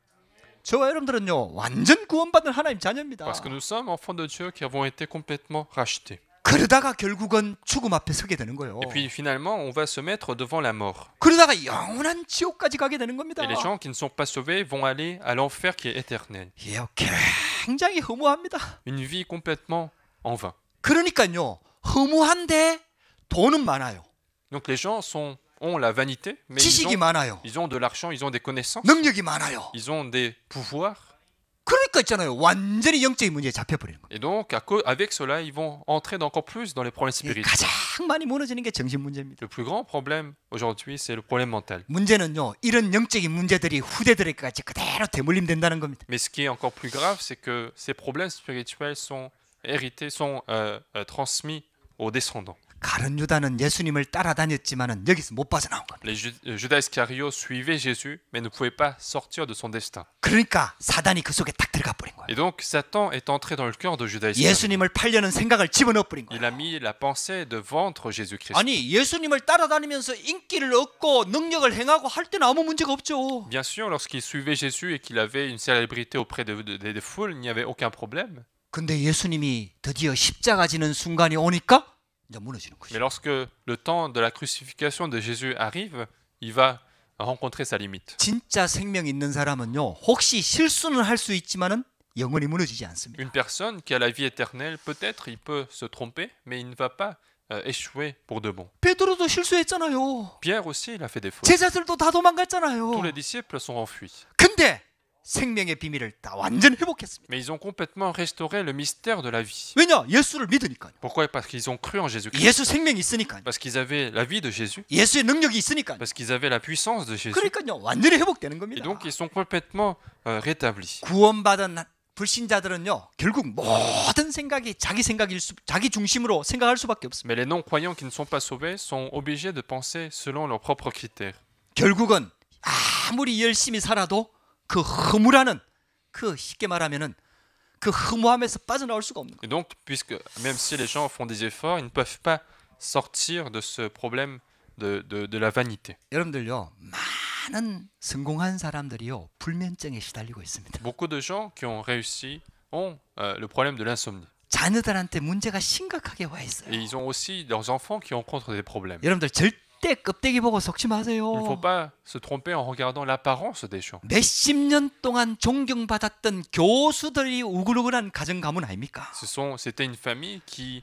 저와 여러분들은요, 완전 구원받은 하나님 자녀입니다. Parce que nous sommes enfants de Dieu qui avons été complètement rachetés. 그러다가 결국은 죽음 앞에 서게 되는 거예요. Et puis finalement, on va se mettre devant la mort. 그러다가 영원한 지옥까지 가게 되는 겁니다. Et les gens qui ne sont pas sauvés vont aller à l'enfer qui est éternel. 예, 굉장히 허무합니다. Une vie complètement en vain. 그러니까요, 허무한데 돈은 많아요. Donc les gens ont la vanité, mais 지식이 많아요. ils ont de l'argent, ils ont des connaissances, 능력이 많아요. ils ont des pouvoirs. 그러니까 있잖아요. 완전히 영적인 문제에 잡혀버리는 거예요. Et donc, avec cela, ils vont entrer encore plus dans les problèmes 이 spirituels. 가장 많이 무너지는 게 정신 문제입니다. Le plus grand problème aujourd'hui, c'est le problème mental. 문제는요, 이런 영적인 문제들이 후대들에게까지 그대로 대물림된다는 겁니다. Mais ce qui est encore plus grave, c'est que ces problèmes spirituels sont hérités, sont transmis aux descendants. 가룟 유다는 예수님을 따라다녔지만은 여기서 못 빠져나온 겁니다. Judas Iscariot suivait Jésus, mais ne pouvait pas sortir de son destin. 그러니까 사단이 그 속에 딱 들어가 버린 거예요. Et donc, Satan est entré dans le cœur de Judas Iscariot. 예수님을 팔려는 생각을 집어넣어 버린 거예요. Il a mis la pensée de vendre Jésus-Christ. 아니, 예수님을 따라다니면서 인기를 얻고 능력을 행하고 할 때는 아무 문제가 없죠. Bien sûr, lorsqu'il suivait Jésus et qu'il avait une célébrité auprès des foules, il n'y avait aucun problème. 근데 예수님이 드디어 십자가 지는 순간이 오니까 이제 무너지는 Mais 거죠. lorsque le temps de la crucifixion de Jésus arrive, il va rencontrer sa limite. 진짜 생명 있는 사람은요, 혹시 실수는 할 수 있지만은 영원히 무너지지 않습니다. Une personne qui a la vie éternelle, peut-être il peut se tromper, mais il ne va pas échouer pour de bon. 베드로도 실수했잖아요. Pierre aussi, il a fait des fautes. 제자들도 다 도망갔잖아요. Tous les disciples sont enfuis. 근데 생명의 비밀을 다 완전 회복했습니다. Mais ils ont complètement restauré le mystère de la vie. 왜냐? 예수를 믿으니까요. Pourquoi? Parce qu'ils ont cru en Jésus-Christ. 예수 생명이 있으니까요. Parce qu'ils avaient la vie de Jésus. 예수의 능력이 있으니까요. Parce qu'ils avaient la puissance de Jésus. 그러니까요, 완전히 회복되는 Et 겁니다. donc, ils sont complètement rétablis. 구원받은 불신자들은요, 결국 모든 생각이 자기 중심으로 생각할 수밖에 없습니다. Mais les non-croyants qui ne sont pas sauvés sont obligés de penser selon leurs propres critères. 결국은 아무리 열심히 살아도 그 허무라는, 그 쉽게 말하면은 그 허무함에서 빠져나올 수가 없는 거예요. Et donc, puisque même si les gens font des efforts, ils ne peuvent pas sortir de ce problème de la vanité. 여러분들요, 많은 성공한 사람들이요, 불면증에 시달리고 있습니다. Beaucoup de gens qui ont réussi ont le problème de l'insomnie. 자녀들한테 문제가 심각하게 와 있어요. Et ils ont aussi leurs enfants qui rencontrent des problèmes. 여러분들 절대 껍데기 보고 속지 Il ne faut 마세요. pas se tromper en regardant l'apparence des gens. 몇십 년 동안 존경받았던 교수들이 우글우글한 가정 가문 아닙니까? C'était une famille qui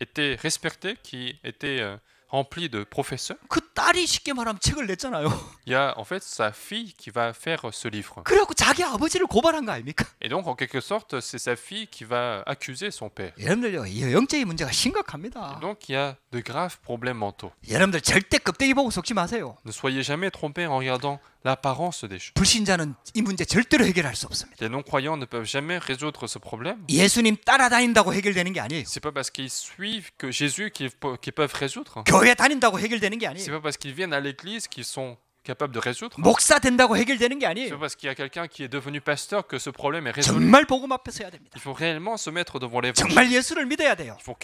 était respectée, qui était remplie de professeurs. 그 딸이 쉽게 말하면 책을 냈잖아요. Il y a en fait sa fille qui va faire ce livre. 그래갖고 자기 아버지를 고발한 거 아닙니까? Et donc, en quelque sorte, c'est sa fille qui va accuser son père. 여러분들요, 이 영적인 문제가 심각합니다. Et donc, il y a de graves problèmes mentaux. 여러분들 절대 껍데기 보고 속지 마세요. Ne soyez jamais trompés en regardant l'apparence des choses. 불신자는 이 문제 절대로 해결할 수 없습니다. Les non-croyants ne peuvent jamais résoudre ce problème. 예수님 따라다닌다고 해결되는 게 아니에요. C'est pas parce qu'ils suivent que Jésus qu'ils peuvent résoudre. 교회 다닌다고 해결되는 게 C'est 아니에요. pas parce qu'ils viennent à l'église qu'ils sont capables de résoudre. 목사 된다고 해결되는 게 C'est 아니에요. pas parce qu'il y a quelqu'un qui est devenu pasteur que ce problème est résolu. 정말 복음 앞에 서야 됩니다. Il faut réellement se mettre devant l'évangile. 정말 예수를 믿어야 돼요. Il faut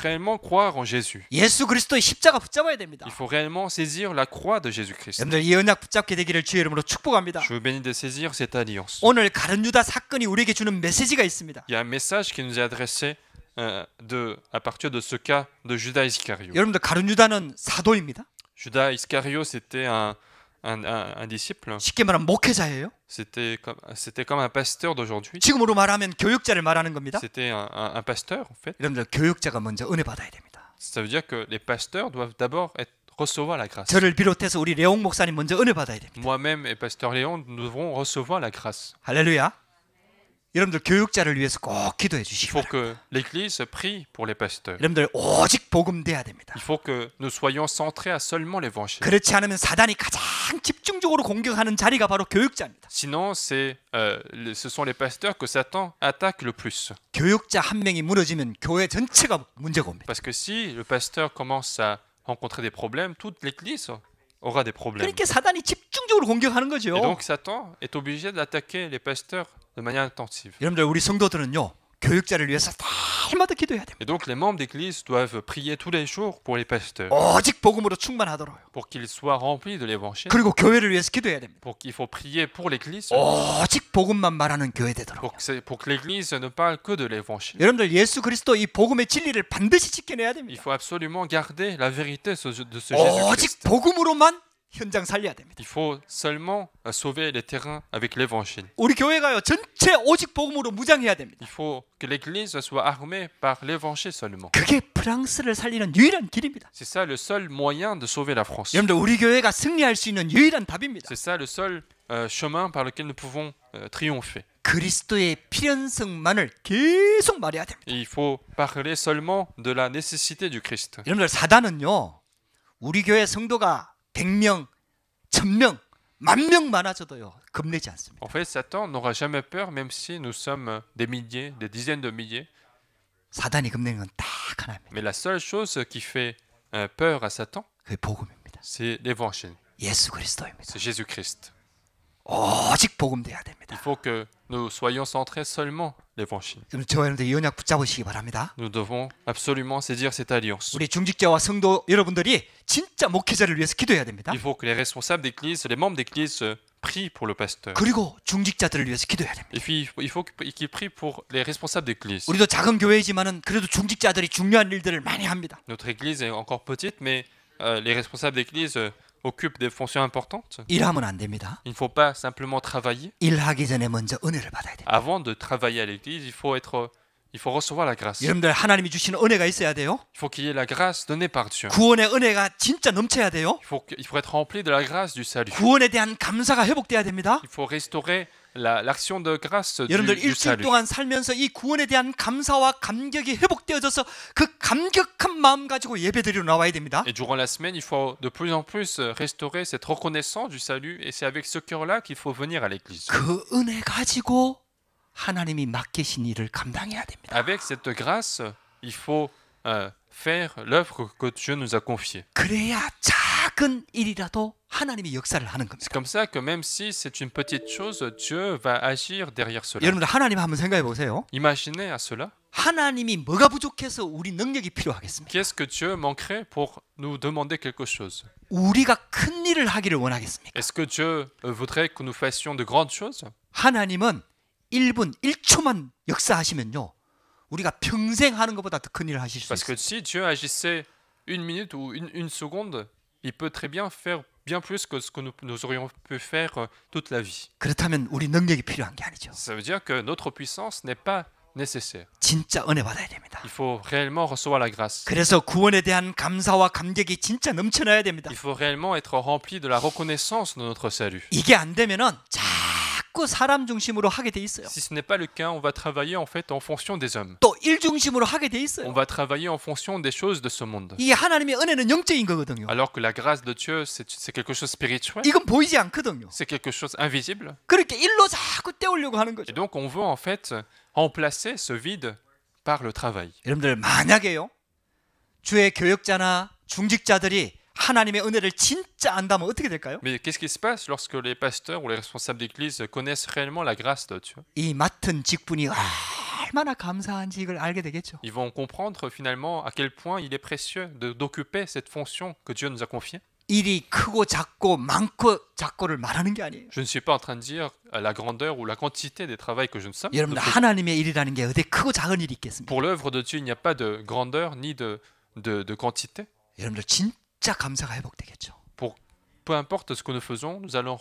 réellement croire en Jésus. 예수 그리스도의 십자가 붙잡아야 됩니다. Il faut réellement saisir la croix de Jésus-Christ. 여러분들 이 언약 붙잡게 되기를 주의 이름으로 축복합니다. Je vous bénis de saisir cette alliance. 오늘 가룟 유다 사건이 우리에게 주는 메시지가 있습니다. Il y a un message qui nous est adressé à partir de ce cas de Judas Iscariot. 여러분들 가룟 유다는 사도입니다. Judas Iscariot, c'était un disciple. 쉽게 말하면 목회자예요. C'était comme un pasteur d'aujourd'hui. 지금으로 말하면 교육자를 말하는 겁니다. C'était un pasteur, en fait. 여러분들 교육자가 먼저 은혜 받아야 됩니다. Ça veut dire que les pasteurs doivent d'abord recevoir la grâce. 저를 비롯해서 우리 레옹 목사님 먼저 은혜 받아야 됩니다. Moi-même et Pasteur Léon, nous devrons recevoir la grâce. 할렐루야. 여러분들 교육자를 위해서 꼭 기도해 Il 주시기 faut 바랍니다. que l'Église prie pour les pasteurs. 여러분들 오직 복음 돼야 됩니다. Il faut que nous soyons centrés à seulement l'Évangile. 그렇지 않으면 사단이 가장 집중적으로 공격하는 자리가 바로 교육자입니다. Sinon, ce sont les pasteurs que Satan attaque le plus. 교육자 한 명이 무너지면 교회 전체가 문제가 옵니다. Parce que si le pasteur commence à rencontrer des problèmes, toute l'Église aura des problèmes. 그러니까 사단이 집중적으로 공격하는 거죠. Et donc Satan est obligé d'attaquer les pasteurs de manière intensive. 여러분들 우리 성도들은요. 교육자를 위해서 날마다 기도해야 됩니다. Et donc les membres d'église doivent prier tous les jours pour les pasteurs, 오직 복음으로 충만하도록. pour qu'ils soient remplis de l'évangile, 그리고 교회를 위해서 기도해야 됩니다. pour qu'il faut prier pour l'église, 오직 복음만 말하는 교회 되도록. pour que l'église ne parle que de l'évangile. 여러분들 예수 그리스도 이 복음의 진리를 반드시 지켜내야 Il 됩니다. faut absolument garder la vérité de ce 오직 Jésus-Christ. 복음으로만 현장 살려야 됩니다. Il faut seulement sauver les terrains avec l'évangile. 우리 교회가요 전체 오직 복음으로 무장해야 됩니다. Il faut que l'église soit armée par l'évangile seulement. 그게 프랑스를 살리는 유일한 길입니다. C'est ça le seul moyen de sauver la France. 여러분들 우리 교회가 승리할 수 있는 유일한 답입니다. C'est ça le seul chemin par lequel nous pouvons triompher. 그리스도의 필연성만을 계속 말해야 됩니다. Et il faut parler seulement de la nécessité du Christ. 여러분들 사단은요 우리 교회 성도가 100명, 1000명, 10,000명 많아져도요 겁내지 않습니다. En fait, Satan n'aura jamais peur, même si nous sommes des milliers, des dizaines de milliers. 사단이 겁내는 건 딱 하나입니다. Mais la seule chose qui fait peur à Satan, 그게 복음입니다. c'est l'évangile. 예수 그리스도입니다. C'est Jésus-Christ. 오직 복음 돼야 Il 됩니다. faut que nous soyons centrés seulement l'évangile. 여러분 저와 여러분들 이 언약 붙잡으시기 바랍니다. Nous devons absolument saisir cette alliance. 우리 중직자와 성도 여러분들이 진짜 목회자를 위해서 기도해야 됩니다. Il faut que les responsables d'église, les membres d'église prient pour le pasteur. 그리고 중직자들을 위해서 기도해야 됩니다. Et puis, il faut qu'ils prient pour les responsables d'église. 우리도 작은 교회이지만은 그래도 중직자들이 중요한 일들을 많이 합니다. Notre église est encore petite, mais les responsables d'église occupent des fonctions importantes. 일하면 안 됩니다. Il ne faut pas simplement travailler. 일하기 전에 먼저 은혜를 받아야 됩니다. Avant de travailler à l'église, il faut recevoir la grâce. 여러분들 하나님이 주시는 은혜가 있어야 돼요. Il faut qu'il y ait la grâce donnée par Dieu. 구원의 은혜가 진짜 넘쳐야 돼요. Il faut être rempli de la grâce du salut. 구원에 대한 감사가 회복돼야 됩니다. Il faut restaurer l'action de grâce 여러분들 du 일주일 salut. 동안 살면서 이 구원에 대한 감사와 감격이 회복되어져서 그 감격한 마음 가지고 예배드리러 나와야 됩니다. Et durant la semaine, il faut de plus en plus restaurer cette reconnaissance du salut. Et c'est avec ce cœur-là qu'il faut venir à l'église. 그 은혜 가지고 하나님이 맡기신 일을 감당해야 됩니다. Avec cette grâce, il faut faire l'œuvre que Dieu nous a confiée. 그래야 작은 일이라도 하나님이 역사를 하는 겁니다. C'est comme ça que même si c'est une petite chose, Dieu va agir derrière cela. 여러분들 하나님 한번 생각해 보세요. Imaginez à cela. 하나님이 뭐가 부족해서 우리 능력이 필요하겠습니까? Qu'est-ce que Dieu manquerait pour nous demander quelque chose? 우리가 큰 일을 하기를 원하겠습니까? Est-ce que Dieu voudrait que nous fassions de grandes choses? 하나님은 1분 1초만 역사하시면요. 우리가 평생 하는 것보다 더 큰 일을 하실 수 Parce que 있어요. si Dieu agissait une minute ou une seconde, il peut très bien faire bien plus que ce que nous aurions pu faire toute la vie. 그렇다면 우리 능력이 필요한 게 아니죠. Ça veut dire que notre puissance n'est pas nécessaire. 진짜 은혜 받아야 됩니다. Il faut réellement recevoir la grâce. 그래서 구원에 대한 감사와 감격이 진짜 넘쳐나야 됩니다. Il faut réellement être rempli de la reconnaissance de notre salut. 이게 안 되면은 자꾸 사람 중심으로 하게 돼 있어요. Si ce n'est pas le cas, on va travailler en fait en fonction des hommes. 또 일 중심으로 하게 돼 On 있어요. va travailler en fonction des choses de ce monde. 이게 하나님의 은혜는 영적인 거거든요. Alors que la grâce de Dieu, c'est quelque chose de spirituel. 이건 보이지 않거든요. C'est quelque chose d'invisible. 그렇게 일로 자꾸 때우려고 하는 거죠. Et donc on veut en fait remplacer ce vide par le travail. 여러분들 만약에요. 주의 교역자나 중직자들이 하나님의 은혜를 진짜 안다면 어떻게 될까요? Mais qu'est-ce qui se passe lorsque les pasteurs ou les responsables d'église connaissent réellement la grâce de Dieu? 이 맡은 직분이 얼마나 감사한지 이걸 알게 되겠죠. Ils vont comprendre finalement à quel point il est précieux d'occuper cette fonction que Dieu nous a confiée. 일이 크고 작고 많고 작고를 말하는 게 아니에요. Je ne suis pas en train de dire la grandeur ou la quantité des travaux que nous sommes. 여러분들 하나님의 일이라는 게 어디 크고 작은 일이 있겠습니까? Pour l'œuvre de Dieu, il n'y a pas de grandeur ni de quantité. 여러분들 진짜 감사가 회복되겠죠. Peu importe ce que nous faisons, nous allons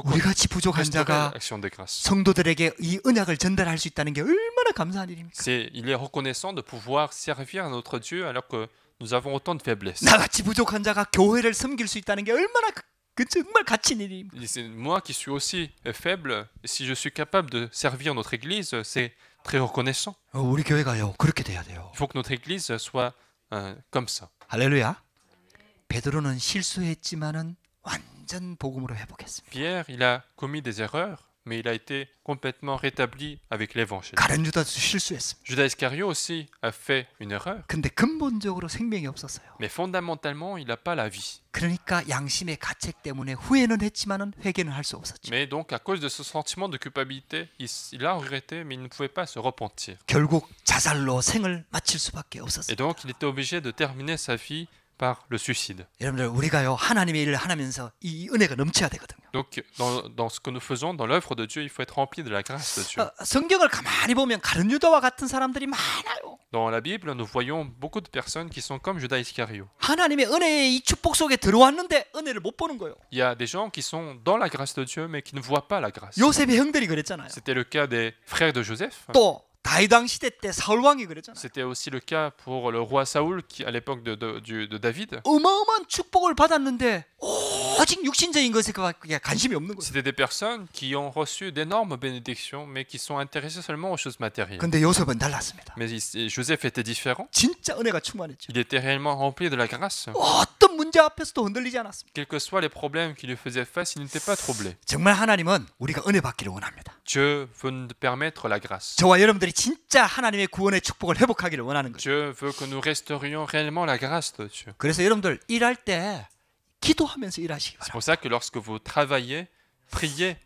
우리 같이 부족한 restaurer 자가 l'action de grâce. 성도들에게 이 은약을 전달할 수 있다는 게 얼마나 감사한 일입니까? Il est reconnaissant de pouvoir servir à notre Dieu alors que nous avons autant de faiblesses. 나같이 부족한 자가 교회를 섬길 수 있다는 게 얼마나 그 정말 가치 있는 일입니다. Et c'est moi qui suis aussi faible, si je suis capable de servir notre Église, c'est très reconnaissant. 우리 교회가요 그렇게 돼야 돼요. Il faut que notre Église soit comme ça. 할렐루야. 베드로는 실수했지만은 완전 복음으로 회복했습니다. Pierre, il a commis des erreurs, mais il a été complètement rétabli avec l'Évangile. 가룟 유다도 실수했습니다. Judas Iscariot aussi a fait une erreur, 근데 근본적으로 생명이 없었어요. mais fondamentalement, il n'a pas la vie. 그러니까 양심의 가책 때문에 후회는 했지만은 회개는 할 수 없었죠. Mais donc, à cause de ce sentiment de culpabilité, il a regretté, mais il ne pouvait pas se repentir. 결국 자살로 생을 마칠 수밖에 없었어요. Et donc, il était obligé de terminer sa vie par le suicide. 여러분들 우리가요 하나님의 일을 하면서 이 은혜가 넘쳐야 되거든요. Donc, dans ce que nous faisons, dans l'œuvre de Dieu, il faut être rempli de la grâce de Dieu. 성경을 가만히 보면 가룟 유다와 같은 사람들이 많아요. Dans la Bible, nous voyons beaucoup de personnes qui sont comme Judas Iscariot. 하나님의 은혜의 이 축복 속에 들어왔는데 은혜를 못 보는 거예요. Il y a des gens qui sont dans la grâce de Dieu, mais qui ne voient pas la grâce. 요셉의 형들이 그랬잖아요. C'était le cas des frères de Joseph. 또 다윗 왕 시대 때 사울 왕이 그랬잖아요. C'était aussi le cas pour le roi Saoul, qui, à l'époque de David. 어마어마한 축복을 받았는데 오직 육신적인 것에 관심이 없는 거예요. C'était des personnes qui ont reçu d'énormes bénédictions, mais qui sont intéressées seulement aux choses matérielles. 근데 요셉은 달랐습니다. Mais Joseph était différent. 진짜 은혜가 충만했죠. Il était réellement rempli de la grâce. 어떤 문제 앞에서도 흔들리지 않았습니다. Quels que soient les problèmes qui lui faisaient face, il n'était pas troublé. 정말 하나님은 우리가 은혜 받기를 원합니다. Dieu veut nous permettre la grâce. 저와 여러분들이 진짜 하나님의 구원의 축복을 회복하기를 원하는 거죠. Dieu veut que nous restaurions réellement la grâce de Dieu. 그래서 여러분들 일할 때 기도하면서 일하시기 C'est 바랍니다. pour ça que lorsque vous travaillez, priez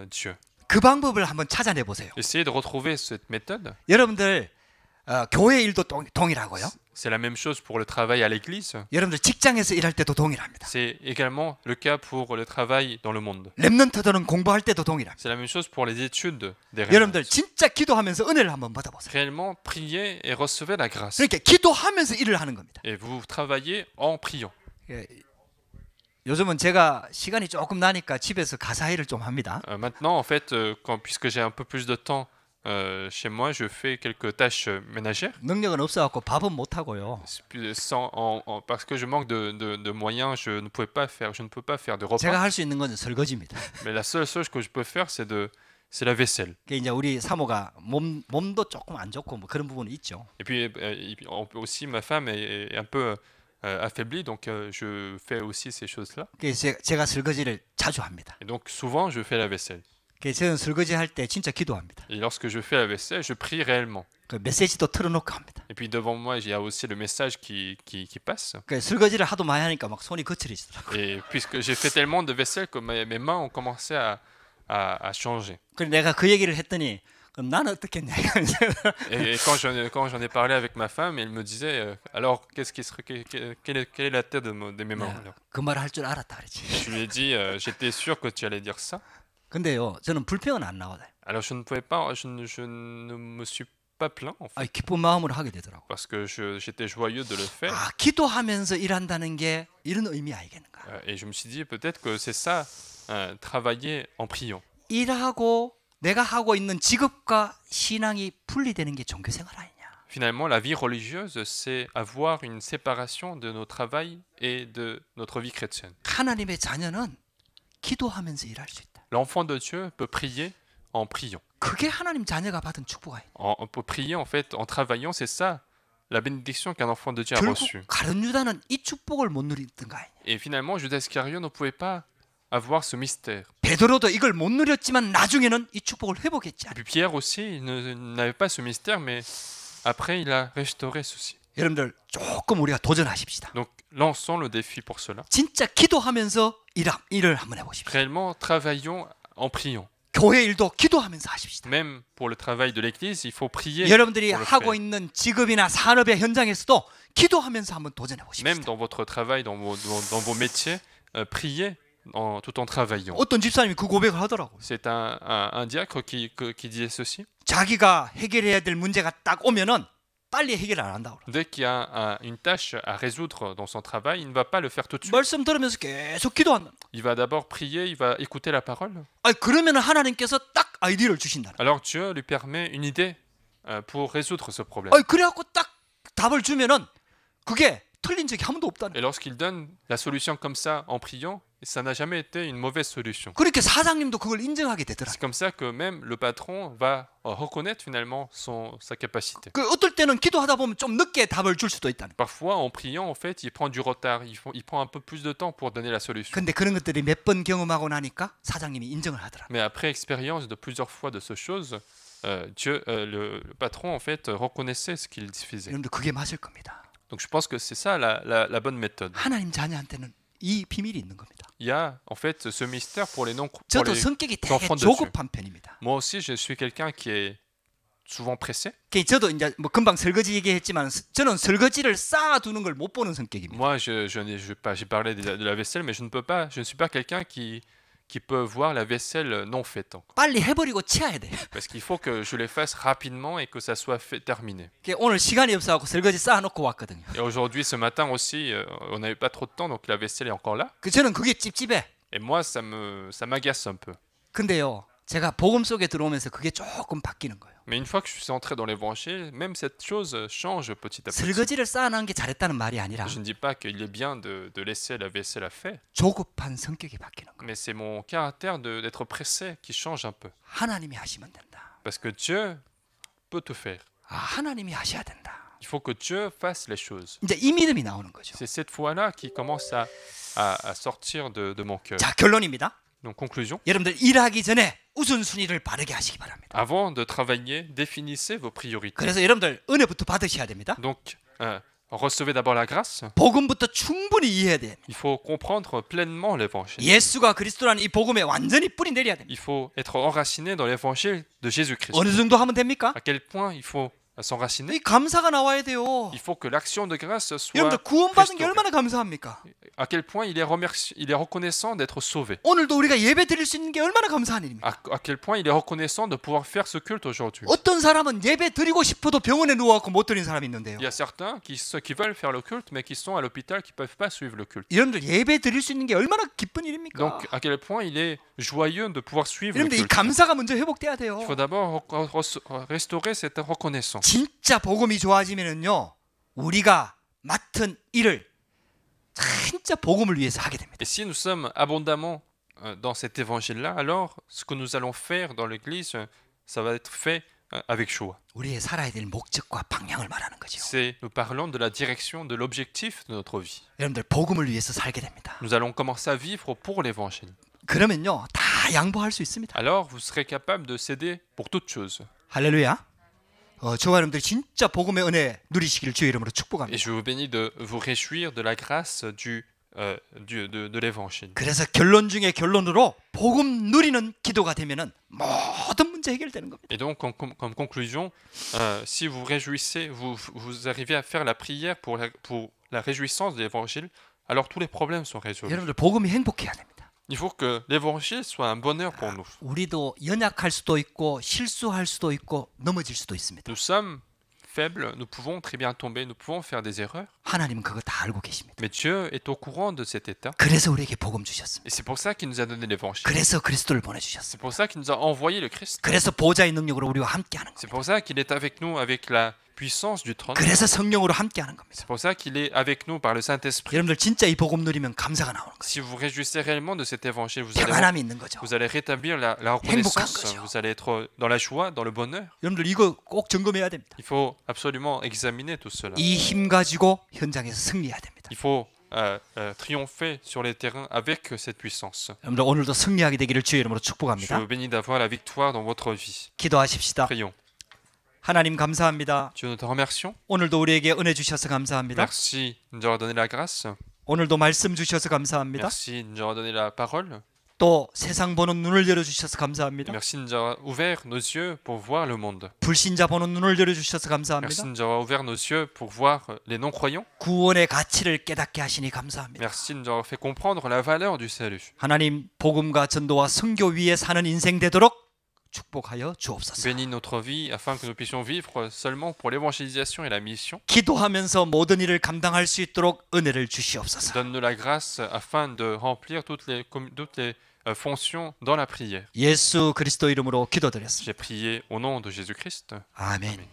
Dieu. 그 방법을 한번 찾아내 보세요. Essayez de retrouver cette méthode. 여러분들 교회 일도 동일하고요. C'est la même chose pour le travail à l'église. 여러분들 직장에서 일할 때도 동일합니다. C'est également le cas pour le travail dans le monde. 렘넌트들은 공부할 때도 동일합니다. C'est la même chose pour les études des 여러분들 réunions. 진짜 기도하면서 은혜를 한번 받아보세요. Réellement, priez et recevez la grâce. 그러니까 기도하면서 일을 하는 겁니다. Et vous travaillez en priant. 예, 요즘은 제가 시간이 조금 나니까 집에서 가사 일을 좀 합니다. Maintenant, en fait, puisque j'ai un peu plus de temps chez moi, je fais quelques tâches ménagères. 능력은 없어갖고 밥은 못 하고요. Parce que je manque de moyens, je ne peux pas faire de repas. 제가 할 수 있는 건 설거지입니다. Mais la seule chose que je peux faire, c'est la vaisselle. 이제 우리 사모가 몸도 조금 안 좋고 뭐 그런 부분이 있죠. Et puis aussi, ma femme est un peu affaiblie, donc je fais aussi ces choses-là. 그래서 제가 설거지를 자주 합니다. Et donc souvent, je fais la vaisselle. 그래서 저는 설거지 할 때 진짜 기도합니다. Et lorsque je fais la vaisselle, je prie réellement. 그 메시지도 틀어놓고 합니다. Et puis devant moi, il y a aussi le message qui passe. 그 설거지를 하도 많이 하니까 막 손이 거칠어지더라고요. Et puisque j'ai fait tellement de vaisselle que mes mains ont commencé à changer. 그래서 내가 그 얘기를 했더니 그럼 나는 어떻겠냐 이러면서 Et quand j'en ai parlé avec ma femme, elle me disait alors quelle est la tête de mes mains? 그 말을 할 줄 알았다 그랬지. Je lui ai dit j'étais sûr que tu allais dire ça. 근데요 저는 불평은 안 나와요. Alors je ne me suis pas plaint en fait, 기쁜 마음으로 하게 되더라고. parce que j'étais joyeux de le faire. 기도하면서 일한다는 게 이런 의미 아니겠는가? Et je me suis dit peut-être que c'est ça, travailler en priant. 일하고 내가 하고 있는 직업과 신앙이 분리되는 게 종교생활 아니냐? Finalement, la vie religieuse, c'est avoir une séparation de notre travail et de notre vie chrétienne. 하나님의 자녀는 기도하면서 일할 수 있다. L'enfant de Dieu peut prier en priant. 그게 하나님 자녀가 받은 축복 아니야? On peut prier en fait en travaillant, c'est ça la bénédiction qu'un enfant de Dieu a 결국 reçue. 가룟 유다는 이 축복을 못 누리던 거 아니야? Et finalement, Judas Iscariot ne pouvait pas avoir ce mystère. 베드로도 이걸 못 누렸지만 나중에는 이 축복을 회복했지. Et puis Pierre aussi, il n'avait pas ce mystère, mais après, il a restauré ceci. 여러분들 조금 우리가 도전하십시다. Donc, lançons le défi pour cela. 진짜 기도하면서 일을 한번 해보십시오. Réellement, travaillons en priant. 교회 일도 기도하면서 하십시다. Même pour le travail de l'Église, il faut prier. 여러분들이 pour le 하고 faire. 있는 직업이나 산업의 현장에서도 기도하면서 한번 도전해 보십시다. Même dans votre travail, dans vos métiers, priez tout en travaillant. 어떤 집사님이 그 고백을 하더라고요. C'est un diacre qui disait ceci. 자기가 해결해야 될 문제가 딱 오면은 빨리 해결 안 한다고. Dès qu'il y a une tâche à résoudre dans son travail, il ne va pas le faire tout de suite. 말씀 들으면서 계속 기도한다. Il va d'abord prier, il va écouter la parole. 그러면 하나님께서 딱 아이디어를 주신다. Alors Dieu lui permet une idée pour résoudre ce problème. 그래갖고 딱 답을 주면은 그게 틀린 적이 한 번도 없다는. Et lorsqu'il donne la solution comme ça en priant, ça n'a jamais été une mauvaise solution. 그렇게 사장님도 그걸 인정하게 되더라. C'est comme ça que même le patron va reconnaître finalement sa capacité. 그 어떨 때는 기도하다 보면 좀 늦게 답을 줄 수도 있다는. Parfois, en priant, en fait, il prend du retard, il prend un peu plus de temps pour donner la solution. 근데 그런 것들이 몇 번 경험하고 나니까 사장님이 인정을 하더라. Mais après expérience de plusieurs fois de ces choses, le patron, en fait, reconnaissait ce qu'il faisait. 여러분들 그게 맞을 겁니다. Donc je pense que c'est ça la bonne méthode. 하나님 자녀한테는 이 비밀이 있는 겁니다. Il y a en fait ce mystère pour les 저도 성격이 되게 enfants de Dieu. 조급한 편입니다. Moi aussi, je suis quelqu'un qui est souvent pressé. 저도 이제 뭐 금방 설거지 얘기했지만 저는 설거지를 쌓아두는 걸 못 보는 성격입니다. Moi, j'ai parlé de la vaisselle, mais je ne suis pas quelqu'un qui peut voir la vaisselle non faite encore. 빨리 해버리고 치워야 돼요. Parce qu'il faut que je les fasse rapidement et que ça soit fait, terminé. 오늘 시간이 없어서 설거지 쌓아놓고 왔거든요. Et aujourd'hui, ce matin aussi, on n'avait pas trop de temps, donc la vaisselle est encore là. 저는 그게 찝찝해. Et moi, ça m'agace un peu. 근데요, 제가 복음 속에 들어오면서 그게 조금 바뀌는 거예요. Mais une fois que je suis entré dans l'évangile, même cette chose change petit à petit. 설거지를 쌓아놓은 게 잘했다는 말이 아니라 Je ne dis pas qu'il est bien de laisser la vaisselle à fait, 조급한 성격이 바뀌는 거예요. mais c'est mon caractère d'être pressé qui change un peu. 하나님이 하시면 된다. Parce que Dieu peut tout faire. 아, 하나님이 하셔야 된다. Il faut que Dieu fasse les choses. 이제 이 믿음이 나오는 거죠. C'est cette foi-là qui commence à sortir de mon cœur. 자, 결론입니다. Donc, conclusion. 여러분들 일하기 전에 우선순위를 바르게 하시기 바랍니다. Avant de travailler, définissez vos priorités. 그래서 여러분들 은혜부터 받으셔야 됩니다. Donc, recevez d'abord la grâce. 복음부터 충분히 이해해야 돼요. Il faut comprendre pleinement l'évangile. 예수가 그리스도라는 이 복음에 완전히 뿌리 내려야 됩니다. Il faut être enraciné dans l'évangile de Jésus-Christ. 어느 정도 하면 됩니까? À quel point il faut s'enraciner? 이 감사가 나와야 돼요. Il faut que l'action de grâce soit 여러분들 구원받은 게 restaurée. 얼마나 감사합니까? À quel point il est reconnaissant d'être sauvé. 오늘도 우리가 예배 드릴 수 있는 게 얼마나 감사한 일입니까? À quel point il est reconnaissant de pouvoir faire ce culte aujourd'hui. 어떤 사람은 예배 드리고 싶어도 병원에 누워갖고 못 드리는 사람이 있는데요. Il y a certains qui veulent faire le culte, mais qui sont à l'hôpital, qui ne peuvent pas suivre le culte. 여러분들 예배 드릴 수 있는 게 얼마나 기쁜 일입니까? Donc, à quel point il est joyeux de pouvoir suivre le 여러분들 이 culte. 감사가 먼저 회복돼야 돼요. Il faut d'abord restaurer cette reconnaissance. 진짜 복음이 좋아지면은요, 우리가 맡은 일을 진짜 복음을 위해서 하게 됩니다. Et si nous sommes abondamment dans cet évangile-là, alors ce que nous allons faire dans l'Église, ça va être fait avec joie. 우리의 살아야 될 목적과 방향을 말하는 거죠. Nous parlons de la direction, de l'objectif de notre vie. 여러분들 복음을 위해서 살게 됩니다. Nous allons commencer à vivre pour l'Évangile. 그러면요, 다 양보할 수 있습니다. Alors vous serez capable de céder pour toute chose. 할렐루야. 저와 여러분들 진짜 복음의 은혜 누리시기를 주의 이름으로 Et 축복합니다. je vous bénis de vous réjouir de la grâce de l'Évangile. 그래서 결론 중에 결론으로 복음 누리는 기도가 되면은 모든 문제 해결되는 겁니다. Et donc, comme conclusion, si vous réjouissez, vous arrivez à faire la prière pour la réjouissance de l'Évangile, alors tous les problèmes sont résolus. 여러분들 복음이 행복해야 됩니다. Il faut que l'Évangile soit un bonheur pour nous. 우리도 연약할 수도 있고 실수할 수도 있고 넘어질 수도 있습니다. Nous sommes faibles, nous pouvons très bien tomber, nous pouvons faire des erreurs, 하나님은 그거 다 알고 계십니다. mais Dieu est au courant de cet état. 그래서 우리에게 복음 주셨습니다. Et c'est pour ça qu'il nous a donné l'Évangile. 그래서 그리스도를 C'est 보내주셨습니다. pour ça qu'il nous a envoyé le Christ. 그래서 보좌의 능력으로 우리와 함께하는 C'est 겁니다. pour ça qu'il est avec nous avec la puissance du trône. 그래서 성령으로 함께하는 겁니다. C'est pour ça qu'il est avec nous par le Saint-Esprit. 여러분들 진짜 이 복음 누리면 감사가 나오는 거예요. Si vous réjouissez réellement de cet évangile, 평안함이 있는 거죠. vous allez rétablir la reconnaissance, 거죠. vous allez être dans la joie, dans le bonheur. 여러분들 이거 꼭 점검해야 됩니다. Il faut absolument examiner tout cela. 이 힘 가지고 현장에서 승리해야 됩니다. Il faut triompher sur les terrains avec cette puissance. 여러분들 오늘도 승리하게 되기를 주의 이름으로 Je 축복합니다. vous bénis d'avoir la victoire dans votre vie. 기도하십시다. Prions. 하나님 감사합니다. Dieu, nous te remercions. 오늘도 우리에게 은혜 주셔서 감사합니다. Merci de nous avoir donné la grâce. 오늘도 말씀 주셔서 감사합니다. Merci de nous avoir donné la parole. 또 세상 보는 눈을 열어주셔서 감사합니다. Merci de nous avoir ouvert nos yeux pour voir le monde. 불신자 보는 눈을 열어주셔서 Merci 감사합니다. de nous avoir ouvert nos yeux pour voir les non-croyants. 구원의 가치를 깨닫게 하시니 감사합니다. Merci de nous avoir fait comprendre la valeur du salut. 하나님 복음과 전도와 선교 위에 사는 인생 되도록 축복하여 주옵소서. Bénis notre vie afin que nous puissions vivre seulement pour l'évangélisation et la mission. 기도하면서 모든 일을 감당할 수 있도록 은혜를 주시옵소서. Donne-nous la grâce afin de remplir toutes les fonctions dans la prière. 예수 그리스도 이름으로 기도드렸습니다. J'ai prié au nom de Jésus-Christ. 아멘.